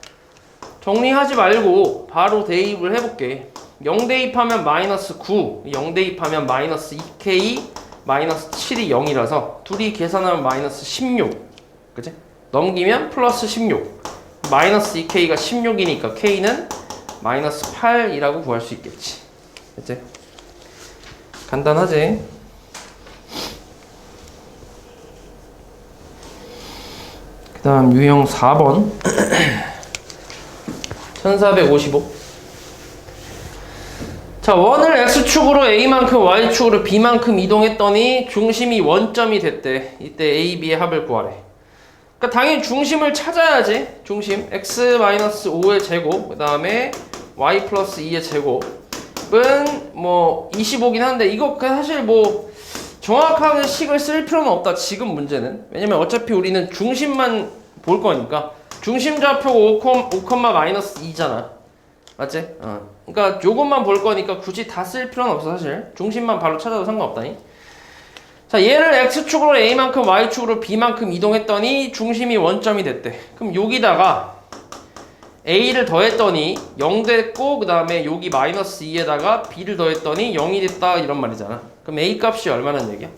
정리하지 말고 바로 대입을 해볼게. 0 대입하면 마이너스 9, 0 대입하면 마이너스 2k, 마이너스 7이 0이라서 둘이 계산하면 마이너스 16. 그치? 넘기면 플러스 16. 마이너스 2k가 16이니까 k는 마이너스 8이라고 구할 수 있겠지. 그치? 간단하지? 그 다음 유형 4번 1455. 자, 원을 X축으로 A만큼 Y축으로 B만큼 이동했더니 중심이 원점이 됐대. 이때 A, B의 합을 구하래. 그러니까 당연히 중심을 찾아야지. 중심 X-5의 제곱, 그 다음에 Y 플러스 2의 제곱은 뭐 25긴 한데 이거 사실 뭐 정확하게 식을 쓸 필요는 없다, 지금 문제는. 왜냐면 어차피 우리는 중심만 볼 거니까. 중심 좌표 5, 마이너스 2잖아. 맞지? 그러니까 요것만 볼 거니까 굳이 다 쓸 필요는 없어, 사실. 중심만 바로 찾아도 상관없다니. 자, 얘를 X축으로 A만큼 Y축으로 B만큼 이동했더니 중심이 원점이 됐대. 그럼 여기다가 a를 더했더니 0 됐고 그 다음에 여기 마이너스 2에다가 b를 더했더니 0이 됐다 이런 말이잖아. 그럼 a 값이 얼마란 얘기야?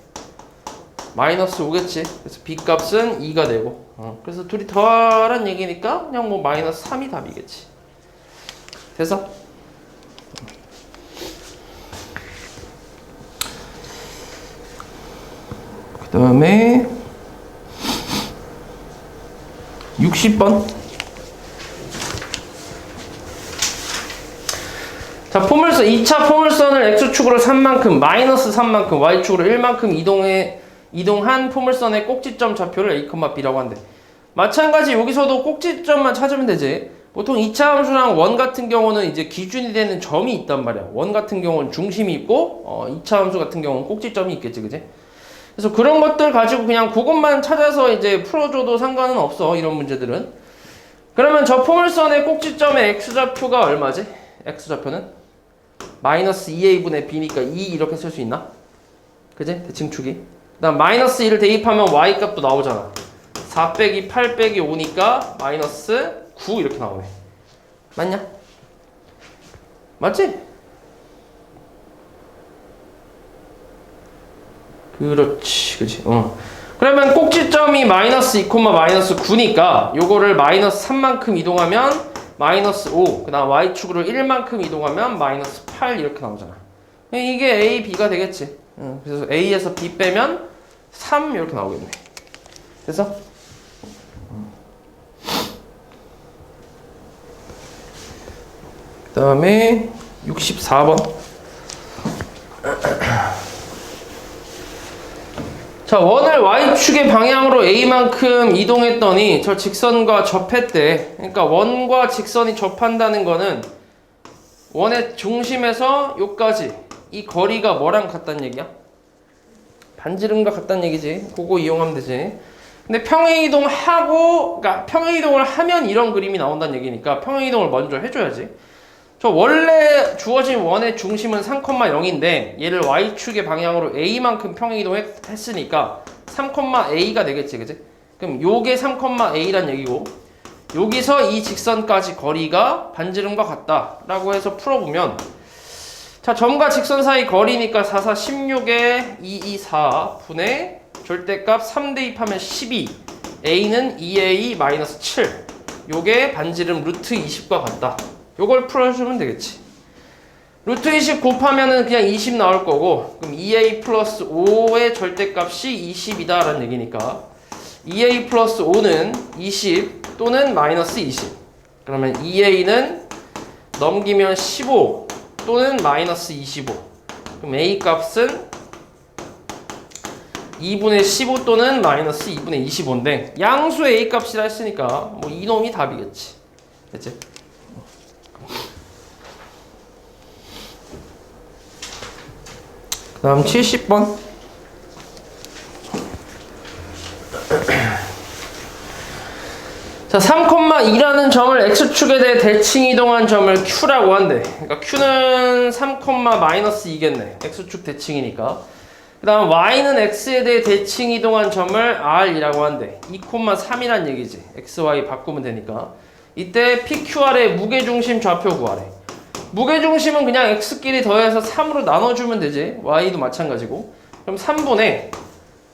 마이너스 5겠지. 그래서 b 값은 2가 되고 그래서 둘이 더하란 얘기니까 그냥 뭐 마이너스 3이 답이겠지. 됐어? 그 다음에 60번. 자, 포물선 2차 포물선을 x축으로 3만큼 마이너스 3만큼 y축으로 1만큼 이동한 포물선의 꼭지점 좌표를 a, b라고 한대. 마찬가지 여기서도 꼭지점만 찾으면 되지. 보통 2차 함수랑 원 같은 경우는 이제 기준이 되는 점이 있단 말이야. 원 같은 경우는 중심이 있고 2차 함수 같은 경우는 꼭지점이 있겠지, 그지? 그래서 그런 것들 가지고 그냥 그것만 찾아서 이제 풀어줘도 상관은 없어, 이런 문제들은. 그러면 저 포물선의 꼭지점의 x좌표가 얼마지? x좌표는 마이너스 2a분의 b니까 2 이렇게 쓸 수 있나? 그지? 대칭축이. 그 다음 마이너스 2를 대입하면 y 값도 나오잖아. 4 빼기 8 빼기 5니까 마이너스 9 이렇게 나오네. 맞냐? 맞지? 그렇지, 그치. 그러면 꼭지점이 마이너스 2, 마이너스 9니까 요거를 마이너스 3만큼 이동하면 마이너스 5, 그 다음 y축으로 1만큼 이동하면 마이너스 8 이렇게 나오잖아. 이게 a, b가 되겠지. 그래서 a에서 b 빼면 3 이렇게 나오겠네. 됐어? 그 다음에 64번. 자, 원을 y축의 방향으로 a만큼 이동했더니 저 직선과 접했대. 그러니까 원과 직선이 접한다는 거는 원의 중심에서 여기까지 이 거리가 뭐랑 같다는 얘기야? 반지름과 같다는 얘기지. 그거 이용하면 되지. 근데 평행이동하고, 그러니까 평행이동을 하면 이런 그림이 나온다는 얘기니까 평행이동을 먼저 해줘야지. 저 원래 주어진 원의 중심은 3,0인데 얘를 y축의 방향으로 a만큼 평행이동했으니까 3,a가 되겠지, 그치? 그럼 요게 3,a란 얘기고 여기서 이 직선까지 거리가 반지름과 같다라고 해서 풀어보면, 자, 점과 직선 사이 거리니까 4, 4, 16에 2, 2, 4 분의 절대값 3 대입하면 12, a는 2a-7, 요게 반지름 루트 20과 같다. 요걸 풀어주면 되겠지. 루트 20 곱하면은 그냥 20 나올 거고, 그럼 2a 플러스 5의 절대값이 20이다 라는 얘기니까 2a 플러스 5는 20 또는 마이너스 20. 그러면 2a는 넘기면 15 또는 마이너스 25. 그럼 a 값은 2분의 15 또는 마이너스 2분의 25인데 양수 a 값이라 했으니까 뭐 이놈이 답이겠지. 됐지? 그 다음 70번. 자, 3,2라는 점을 x축에 대해 대칭 이동한 점을 q라고 한대. 그러니까 q는 3,-2겠네. x축 대칭이니까. 그 다음 y는 x에 대해 대칭 이동한 점을 r이라고 한대. 2,3이란 얘기지. x, y 바꾸면 되니까. 이때 PQR의 무게중심 좌표 구하래. 무게중심은 그냥 x끼리 더해서 3으로 나눠주면 되지. y도 마찬가지고. 그럼 3분의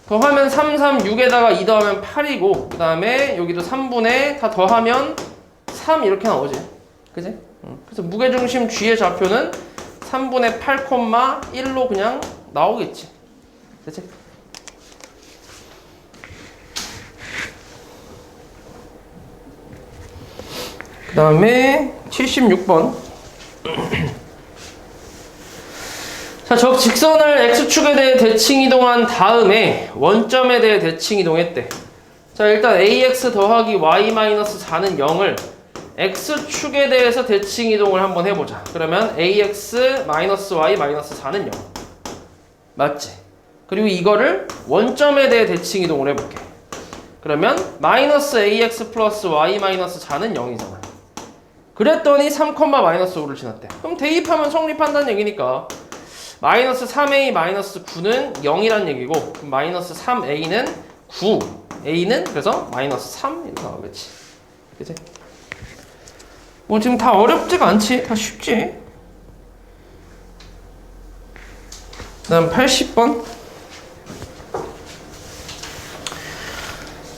더하면 3, 3, 6에다가 2 더하면 8이고 그 다음에 여기도 3분의 다 더하면 3 이렇게 나오지. 그지? 그래서 무게중심 g의 좌표는 3분의 8,1로 그냥 나오겠지. 그치? 그 다음에 76번. 자, 저 직선을 x축에 대해 대칭 이동한 다음에 원점에 대해 대칭 이동했대. 자, 일단 ax 더하기 y-4는 0을 x축에 대해서 대칭 이동을 한번 해보자. 그러면 ax y-4는 0. 맞지? 그리고 이거를 원점에 대해 대칭 이동을 해볼게. 그러면 마이너스 ax 플러스 y-4는 0이잖아. 그랬더니 3,-5를 지났대. 그럼 대입하면 성립한다는 얘기니까 마이너스 3a 마이너스 9는 0이란 얘기고, 그럼 마이너스 3a는 9, a는 그래서 마이너스 3 이렇게 나오겠지. 그치? 뭐 지금 다 어렵지가 않지. 다 쉽지. 그다음 80번.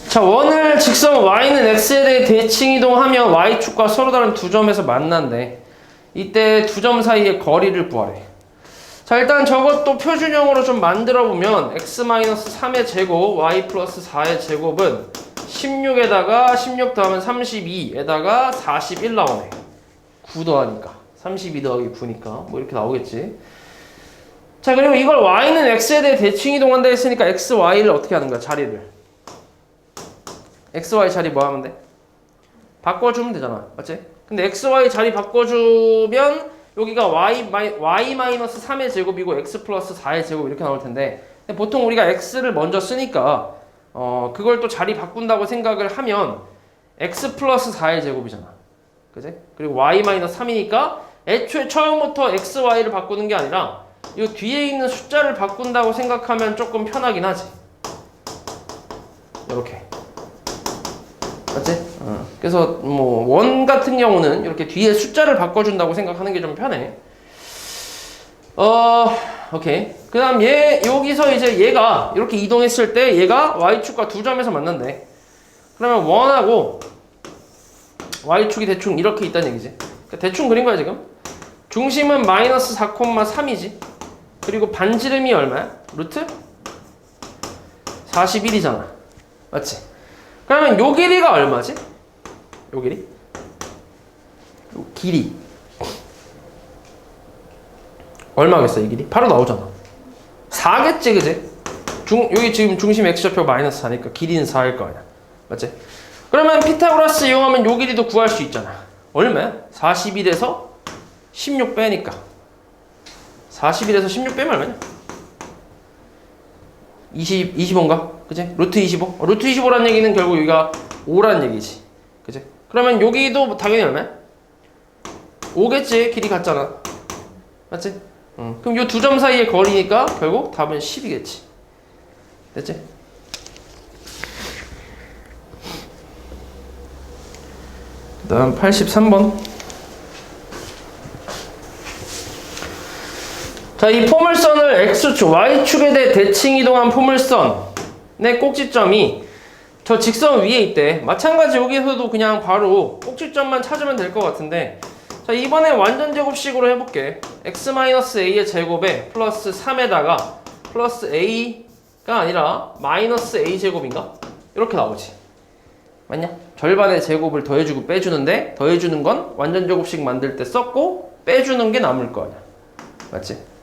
자, 원을 직선 y는 x에 대해 대칭 이동하면 y축과 서로 다른 두 점에서 만난대. 이때 두 점 사이의 거리를 구하래. 자, 일단 저것도 표준형으로 좀 만들어 보면 x-3의 제곱 y 플러스 4의 제곱은 16에다가 16 더하면 32에다가 41 나오네. 9 더하니까 32 더하기 9니까 뭐 이렇게 나오겠지. 자, 그리고 이걸 y는 x에 대해 대칭 이동한다 했으니까 x, y를 어떻게 하는 거야? 자리를 x, y 자리 뭐 하면 돼? 바꿔주면 되잖아. 맞지? 근데 x, y 자리 바꿔주면 여기가 y-3의 제곱이고 x 플러스 4의 제곱 이렇게 나올 텐데, 근데 보통 우리가 x를 먼저 쓰니까 그걸 또 자리 바꾼다고 생각을 하면 x 플러스 4의 제곱이잖아. 그지? 그리고 y-3이니까 애초에 처음부터 x, y를 바꾸는 게 아니라 이 뒤에 있는 숫자를 바꾼다고 생각하면 조금 편하긴 하지. 이렇게. 맞지? 그래서 뭐 원 같은 경우는 이렇게 뒤에 숫자를 바꿔준다고 생각하는 게 좀 편해. 오케이. 그 다음 여기서 이제 얘가 이렇게 이동했을 때 얘가 y축과 두 점에서 만난대. 그러면 원하고 y축이 대충 이렇게 있다는 얘기지. 그러니까 대충 그린 거야 지금. 중심은 마이너스 4,3이지. 그리고 반지름이 얼마야? 루트 41이잖아. 맞지? 그러면 요 길이가 얼마지? 요 길이? 요 길이 얼마겠어 이 길이? 바로 나오잖아. 4겠지 그지? 여기 지금 중심 x좌표 마이너스 4니까 길이는 4일 거 아니야. 맞지? 그러면 피타고라스 이용하면 요 길이도 구할 수 있잖아. 얼마야? 41에서 16 빼니까 41에서 16 빼면 얼마냐? 25인가? 그치? 루트 25? 루트 25란 얘기는 결국 여기가 5란 얘기지. 그치? 그러면 여기도 당연히 얼마야? 5겠지? 길이 같잖아. 맞지? 그럼 이 두 점 사이의 거리니까 결국 답은 10이겠지. 됐지? 그 다음 83번. 자, 이 포물선을 x축, y축에 대해 대칭 이동한 포물선의 꼭지점이 저 직선 위에 있대. 마찬가지 여기서도 그냥 바로 꼭지점만 찾으면 될 것 같은데, 자, 이번에 완전 제곱식으로 해볼게. x-a의 제곱에 플러스 3에다가 플러스 a가 아니라 마이너스 a 제곱인가? 이렇게 나오지. 맞냐? 절반의 제곱을 더해주고 빼주는데, 더해주는 건 완전 제곱식 만들 때 썼고 빼주는 게 남을 거 아니야. 맞지?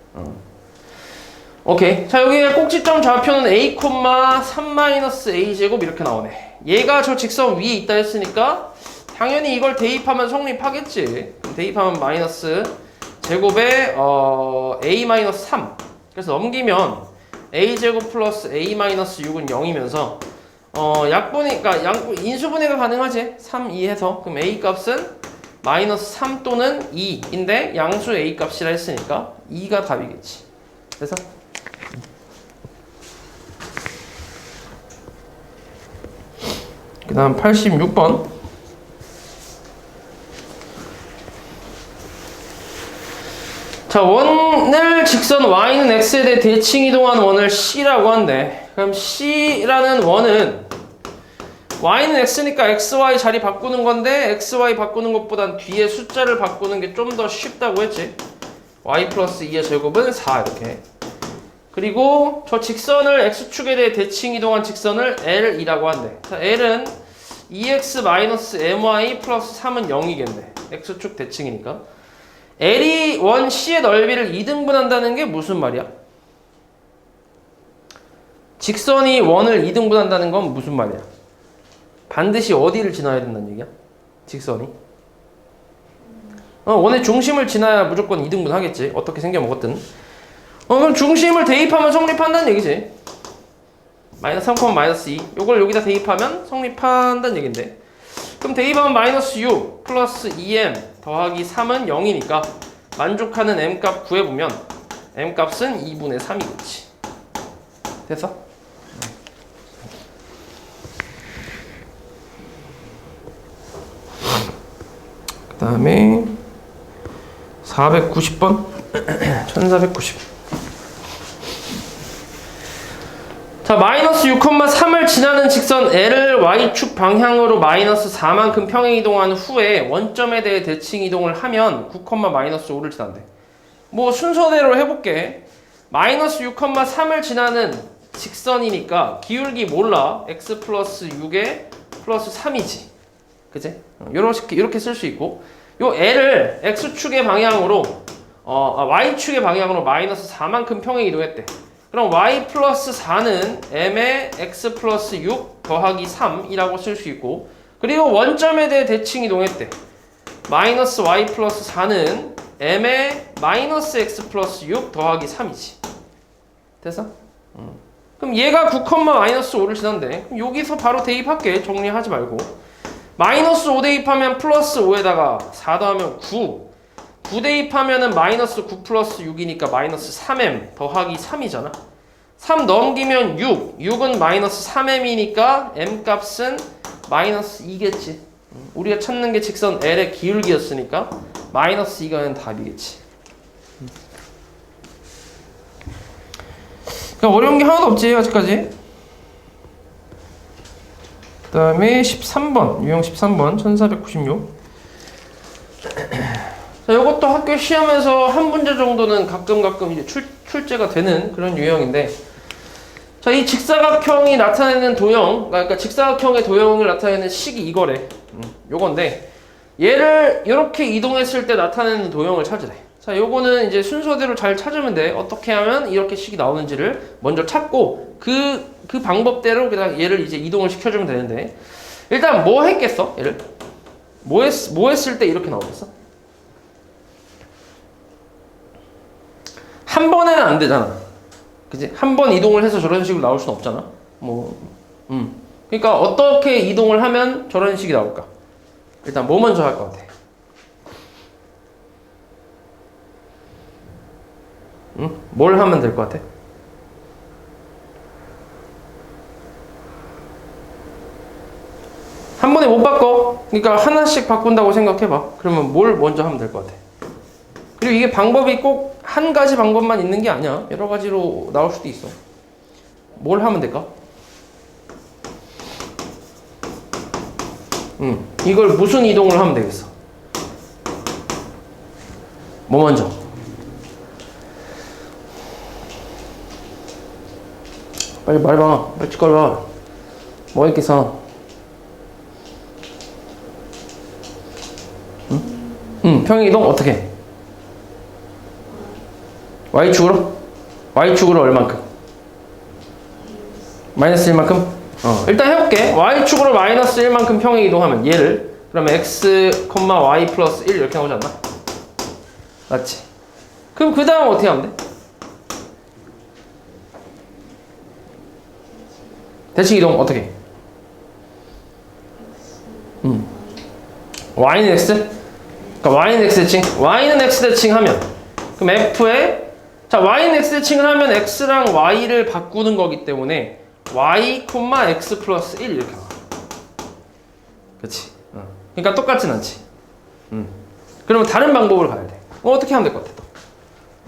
오케이. 자, 여기에 꼭지점 좌표는 a, 3-a 제곱 이렇게 나오네. 얘가 저 직선 위에 있다 했으니까 당연히 이걸 대입하면 성립하겠지. 대입하면 마이너스 제곱에 a-3. 그래서 넘기면 a 제곱 플러스 a-6은 0이면서 약분이, 그러니까 인수분해가 가능하지. 3, 2 해서. 그럼 a 값은 마이너스 3 또는 2인데 양수 a 값이라 했으니까 2가 답이겠지. 그래서 그 다음 86번. 자, 원을 직선 y는 x에 대해 대칭 이동한 원을 c라고 한대. 그럼 c라는 원은 y는 x니까 xy 자리 바꾸는 건데 xy 바꾸는 것보단 뒤에 숫자를 바꾸는 게 좀 더 쉽다고 했지. y 플러스 2의 제곱은 4 이렇게. 그리고 저 직선을 x축에 대해 대칭 이동한 직선을 L이라고 한대. 자, L은 2x-my 플러스 3은 0이겠네. x축 대칭이니까. L이 원 C의 넓이를 2등분한다는 게 무슨 말이야? 직선이 원을 2등분한다는 건 무슨 말이야? 반드시 어디를 지나야 된다는 얘기야? 직선이? 원의 중심을 지나야 무조건 2등분 하겠지. 어떻게 생겨먹었든. 그럼 중심을 대입하면 성립한다는 얘기지. 마이너스 3, 마이너스 2. 요걸 여기다 대입하면 성립한다는 얘긴데. 그럼 대입하면 마이너스 6 플러스 2m 더하기 3은 0이니까 만족하는 m값 구해보면 m값은 2분의 3이겠지. 됐어? 그 다음에 490번 1490. 자, 마이너스 6,3을 지나는 직선 L을 Y축 방향으로 마이너스 4만큼 평행 이동한 후에 원점에 대해 대칭 이동을 하면 9,-5를 지난대. 뭐 순서대로 해볼게. 마이너스 6,3을 지나는 직선이니까 기울기 몰라. x 플러스 6에 플러스 3이지. 그치? 이렇게 쓸 수 있고, 요 L을 X축의 방향으로 Y축의 방향으로 마이너스 4만큼 평행 이동했대. 그럼 Y 플러스 4는 M의 X 플러스 6 더하기 3이라고 쓸 수 있고, 그리고 원점에 대해 대칭 이동했대. 마이너스 Y 플러스 4는 M의 마이너스 X 플러스 6 더하기 3이지. 됐어? 그럼 얘가 9,-5를 지난대. 그럼 여기서 바로 대입할게. 정리하지 말고. 마이너스 5 대입하면 플러스 5에다가 4 더하면 9. 9 대입하면은 마이너스 9 플러스 6이니까 마이너스 3m 더하기 3이잖아. 3 넘기면 6. 6은 마이너스 3m이니까 m 값은 마이너스 2겠지. 우리가 찾는 게 직선 L의 기울기였으니까 마이너스 2가 답이겠지. 그러니까 어려운 게 하나도 없지 아직까지. 그 다음에 13번 유형 13번 1496. 자, 이것도 학교 시험에서 한 문제 정도는 가끔 이제 출제가 되는 그런 유형인데, 자, 이 직사각형이 나타내는 도형, 그러니까 직사각형의 도형을 나타내는 식이 이거래. 요건데, 얘를 이렇게 이동했을 때 나타내는 도형을 찾으래. 자, 요거는 이제 순서대로 잘 찾으면 돼. 어떻게 하면 이렇게 식이 나오는지를 먼저 찾고, 그 방법대로 그냥 얘를 이제 이동을 시켜주면 되는데, 일단 뭐 했겠어? 얘를? 뭐 했을 때 이렇게 나오겠어? 한 번에는 안 되잖아. 그치? 한 번 이동을 해서 저런 식으로 나올 수는 없잖아. 그러니까 어떻게 이동을 하면 저런 식이 나올까? 일단 뭐 먼저 할 것 같아? 뭘 하면 될 것 같아? 한 번에 못 바꿔. 그러니까 하나씩 바꾼다고 생각해봐. 그러면 뭘 먼저 하면 될 것 같아? 그리고 이게 방법이 꼭 한 가지 방법만 있는 게 아니야. 여러 가지로 나올 수도 있어. 뭘 하면 될까? 이걸 무슨 이동을 하면 되겠어? 뭐 먼저? 빨리 말해봐. 빨리 찍어봐. 뭐 했겠어? 평행 이동 어떻게? Y축으로? Y축으로 얼만큼? 마이너스 1만큼? 일단 해볼게. Y축으로 마이너스 1만큼 평행 이동하면 얘를, 그러면 X, Y 플러스 1 이렇게 나오지 않나? 맞지? 그럼 그 다음 어떻게 하면 돼? 대칭 이동 어떻게? Y는 X? 그러니까 Y는 X 대칭? Y는 X 대칭 하면, 그럼 F에, 자, Y는 X 대칭을 하면 X랑 Y를 바꾸는 거기 때문에 Y, X 플러스 1 이렇게 나와. 그치? 그러니까 똑같진 않지. 그러면 다른 방법으로 가야 돼. 어떻게 하면 될 것 같아, 또?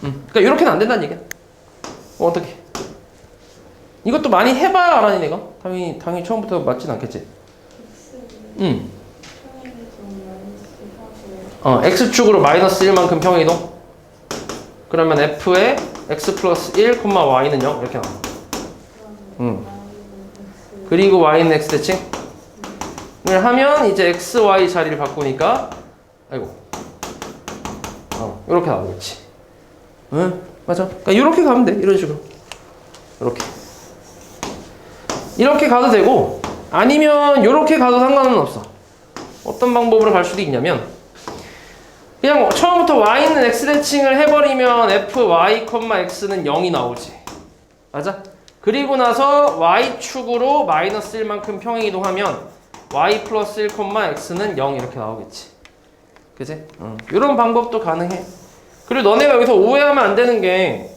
그러니까 이렇게는 안 된다는 얘기야. 어떻게? 이것도 많이 해봐야 알아니, 내가? 당연히 처음부터 맞진 않겠지. X축으로 마이너스 1만큼 평행 이동? 그러면 F에 X 플러스 1, Y는 0 이렇게 나와. 그리고 Y는 X 대칭을 하면 이제 X, Y 자리를 바꾸니까 이렇게 나오겠지. 맞아. 그러니까 이렇게 가면 돼. 이런 식으로. 이렇게 가도 되고, 아니면 이렇게 가도 상관은 없어. 어떤 방법으로 갈 수도 있냐면, 그냥 처음부터 Y는 X 대칭을 해버리면 Fy, X는 0이 나오지. 맞아? 그리고 나서 Y축으로 마이너스 1만큼 평행 이동하면 Y 플러스 1, X는 0 이렇게 나오겠지. 그치? 이런 방법도 가능해. 그리고 너네가 여기서 오해하면 안 되는 게,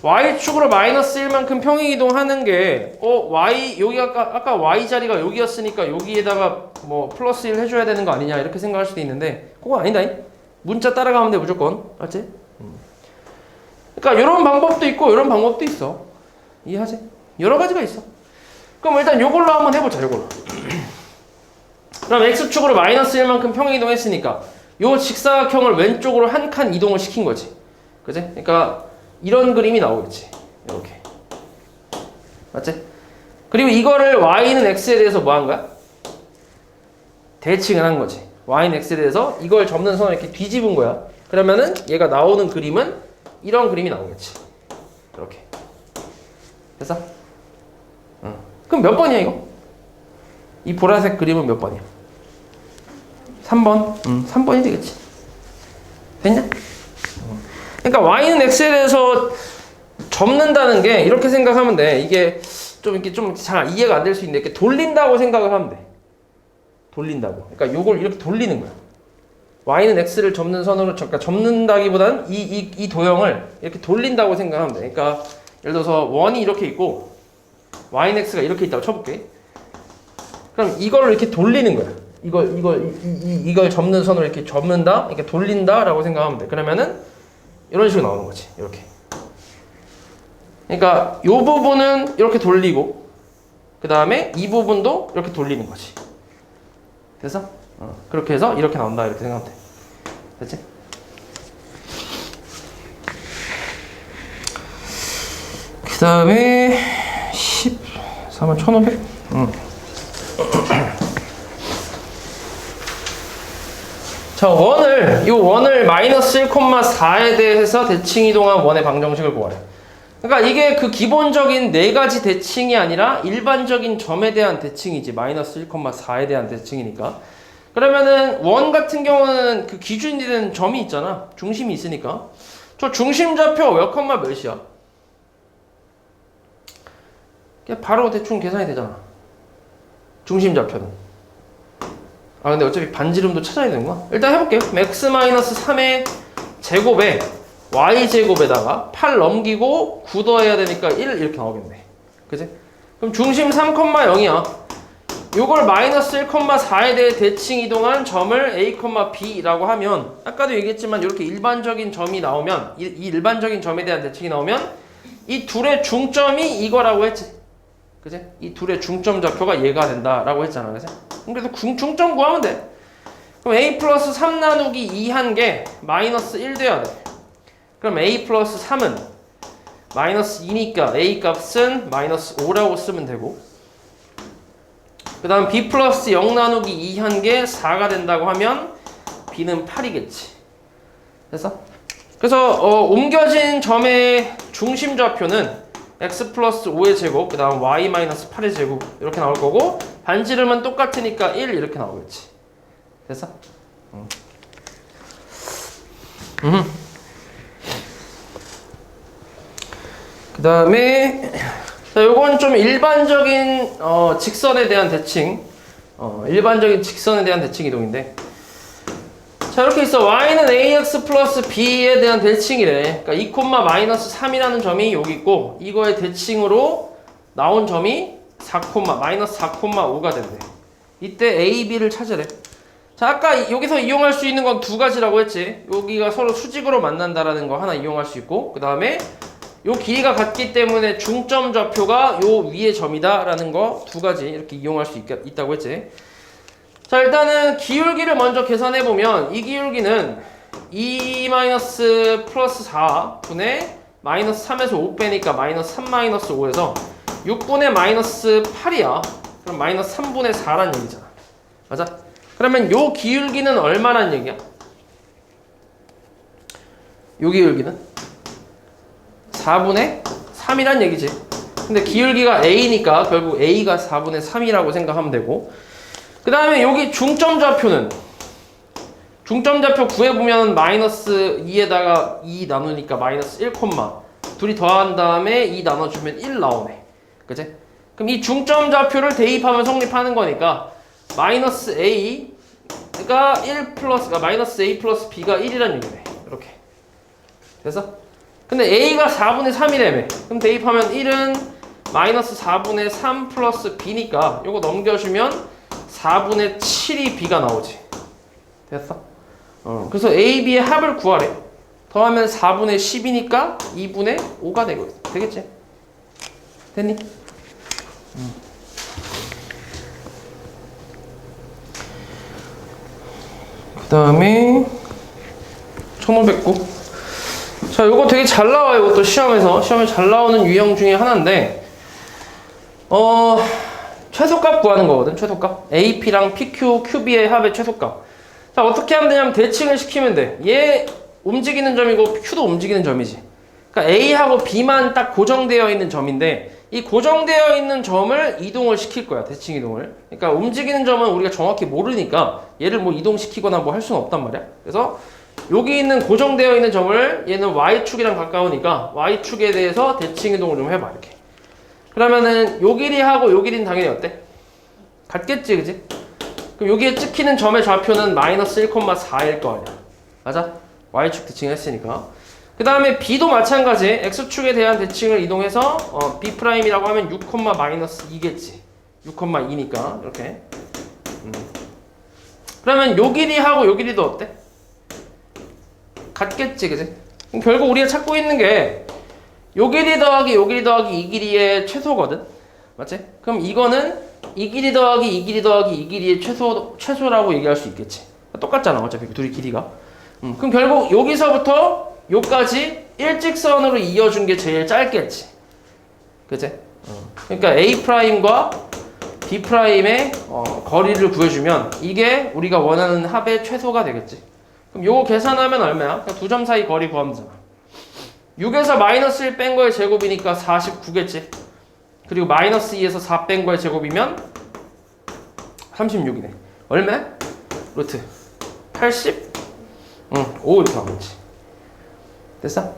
y축으로 마이너스 1만큼 평행이동하는 게 y 여기 아까 y 자리가 여기였으니까 여기에다가 뭐 플러스 1 해줘야 되는 거 아니냐 이렇게 생각할 수도 있는데 그거 아니다. 문자 따라가면 돼 무조건. 알지? 그러니까 이런 방법도 있고 이런 방법도 있어. 이해하지? 여러 가지가 있어. 그럼 일단 요걸로 한번 해보자. 요걸로. 그럼 x축으로 마이너스 1만큼 평행이동했으니까 요 직사각형을 왼쪽으로 한 칸 이동을 시킨 거지. 그지? 그러니까 이런 그림이 나오겠지. 이렇게. 맞지? 그리고 이거를 y는 x에 대해서 뭐 한 거야? 대칭을 한 거지. y는 x에 대해서 이걸 접는 선을 이렇게 뒤집은 거야. 그러면은 얘가 나오는 그림은 이런 그림이 나오겠지. 이렇게. 됐어? 그럼 몇 번이야 이거? 이 보라색 그림은 몇 번이야? 3번. 3번이 되겠지. 됐냐? 그러니까 y는 x에 대해서 접는다는 게 이렇게 생각하면 돼. 이게 좀 이렇게 좀 잘 이해가 안 될 수 있는데 이렇게 돌린다고 생각을 하면 돼. 돌린다고. 그러니까 요걸 이렇게 돌리는 거야. y는 x를 접는 선으로 그러니까 접는다기보다는 이 도형을 이렇게 돌린다고 생각하면 돼. 그러니까 예를 들어서 원이 이렇게 있고 y는 x가 이렇게 있다고 쳐볼게. 그럼 이걸 이렇게 돌리는 거야. 이걸 접는 선으로 이렇게 접는다, 이렇게 돌린다라고 생각하면 돼. 그러면은 이런 식으로 나오는 거지. 이렇게. 그러니까 이 부분은 이렇게 돌리고, 그 다음에 이 부분도 이렇게 돌리는 거지. 됐어? 그렇게 해서 이렇게 나온다 이렇게 생각하면 돼. 됐지? 그 다음에 14만 1,500? 자, 이 원을 마이너스 1,4에 대해서 대칭 이동한 원의 방정식을 구하래. 그러니까 이게 그 기본적인 네 가지 대칭이 아니라 일반적인 점에 대한 대칭이지. 마이너스 1,4에 대한 대칭이니까. 그러면은 원 같은 경우는 그 기준이 되는 점이 있잖아. 중심이 있으니까. 저 중심 좌표 몇 컴마 몇이야? 그냥 바로 대충 계산이 되잖아. 중심 좌표는. 근데 어차피 반지름도 찾아야 되는 거야. 일단 해볼게요. x-3의 제곱에 y제곱에다가 8 넘기고 9 더해야 되니까 1 이렇게 나오겠네. 그치? 그럼 중심 3,0이야. 요걸 마이너스 1,4에 대해 대칭 이동한 점을 a, b라고 하면 아까도 얘기했지만 이렇게 일반적인 점이 나오면 이 일반적인 점에 대한 대칭이 나오면 이 둘의 중점이 이거라고 했지. 그치? 이 둘의 중점 좌표가 얘가 된다라고 했잖아. 그치? 그래서 중점 구하면 돼. 그럼 a 플러스 3 나누기 2 한 게 마이너스 1 돼야 돼. 그럼 a 플러스 3은 마이너스 2니까 a 값은 마이너스 5라고 쓰면 되고, 그 다음 b 플러스 0 나누기 2 한 게 4가 된다고 하면 b는 8이겠지. 됐어? 그래서 옮겨진 점의 중심 좌표는 x 플러스 5의 제곱, 그 다음 y 마이너스 8의 제곱 이렇게 나올 거고, 반지름은 똑같으니까 1 이렇게 나오겠지. 됐어? 그 다음에 자, 요건 좀 일반적인 직선에 대한 대칭, 일반적인 직선에 대한 대칭 이동인데, 자 이렇게 있어. y는 ax 플러스 b에 대한 대칭이래. 그러니까 2, 마이너스 3이라는 점이 여기 있고, 이거의 대칭으로 나온 점이 4, 마이너스 4,5가 된대. 이때 a, b를 찾으래. 자 아까 여기서 이용할 수 있는 건 두 가지라고 했지. 여기가 서로 수직으로 만난다라는 거 하나 이용할 수 있고, 그 다음에 요 길이가 같기 때문에 중점 좌표가 요 위의 점이다 라는 거 두 가지 이렇게 이용할 수 있다고 했지. 자 일단은 기울기를 먼저 계산해보면 이 기울기는 2 마이너스 플러스 4분의 마이너스 3에서 5 빼니까 마이너스 3 마이너스 5에서 6분의 마이너스 8이야. 그럼 마이너스 3분의 4란 얘기잖아. 맞아? 그러면 요 기울기는 얼마란 얘기야? 요 기울기는 4분의 3이란 얘기지. 근데 기울기가 a니까 결국 a가 4분의 3이라고 생각하면 되고, 그 다음에 여기 중점 좌표는 중점 좌표 구해보면 마이너스 2에다가 2 나누니까 마이너스 1, 둘이 더한 다음에 2 나눠주면 1 나오네. 그치? 그럼 이 중점 좌표를 대입하면 성립하는 거니까 마이너스 a가 1 플러스, 그러니까 마이너스 a 플러스 b가 1이란 얘기네. 이렇게. 됐어? 그 근데 A가 4분의 3이라며. 그럼 대입하면 1은 마이너스 4분의 3 플러스 B니까 요거 넘겨주면 4분의 7이 B가 나오지. 됐어? 그래서 A, B의 합을 구하래. 더하면 4분의 10이니까 2분의 5가 되겠지? 됐니? 그 다음에 1509. 자, 요거 되게 잘 나와요. 이것도 시험에 잘 나오는 유형 중에 하나인데 최소값 구하는 거거든. 최소값. AP랑 PQ, QB의 합의 최소값. 자, 어떻게 하면 되냐면 대칭을 시키면 돼. 얘 움직이는 점이고 Q도 움직이는 점이지. 그러니까 A하고 B만 딱 고정되어 있는 점인데 이 고정되어 있는 점을 이동을 시킬 거야. 대칭 이동을. 그러니까 움직이는 점은 우리가 정확히 모르니까 얘를 뭐 이동시키거나 뭐 할 수는 없단 말이야. 그래서 여기 있는 고정되어 있는 점을 얘는 Y축이랑 가까우니까 Y축에 대해서 대칭 이동을 좀 해봐. 이렇게. 그러면은 요 길이하고 요 길이는 당연히 어때? 같겠지, 그지? 그럼 여기에 찍히는 점의 좌표는 마이너스 1,4일 거 아니야. 맞아? Y축 대칭했으니까. 그 다음에 B도 마찬가지. X축에 대한 대칭을 이동해서 B'이라고 하면 6, 마이너스 2겠지. 6,2니까 이렇게. 그러면 요 길이하고 요 길이도 어때? 같겠지, 그지? 그럼 결국 우리가 찾고 있는 게 요 길이 더하기 요 길이 더하기 이 길이의 최소거든? 맞지? 그럼 이거는 이 길이 더하기 이 길이 더하기 이 길이의 최소라고 얘기할 수 있겠지. 똑같잖아, 어차피 둘이 길이가. 그럼 결국 여기서부터 요까지 일직선으로 이어준 게 제일 짧겠지. 그치? 그러니까 A'과 B'의 거리를 구해주면 이게 우리가 원하는 합의 최소가 되겠지. 그럼 요거 계산하면 얼마야? 그냥 두 점 사이 거리 구하면 되잖아. 6에서 마이너스 1 뺀 거의 제곱이니까 49겠지. 그리고 마이너스 2에서 4 뺀 거의 제곱이면 36이네. 얼마? 루트 80? 5 이렇게 나오겠지. 됐어?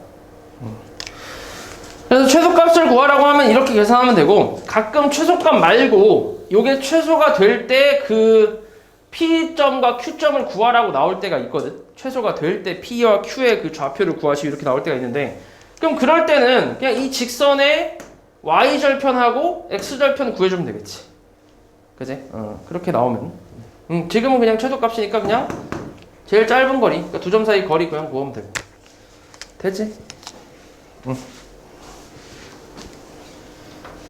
그래서 최소값을 구하라고 하면 이렇게 계산하면 되고, 가끔 최소값 말고 요게 최소가 될 때 그 P점과 Q점을 구하라고 나올 때가 있거든. 최소가 될 때 P와 Q의 그 좌표를 구하시오 이렇게 나올 때가 있는데, 그럼 그럴 때는 그냥 이 직선의 Y절편하고 X절편 구해주면 되겠지. 그지? 그렇게 나오면. 지금은 그냥 최소값이니까 그냥 제일 짧은 거리, 그러니까 두 점 사이 거리 그냥 구하면 되고. 됐지? 응.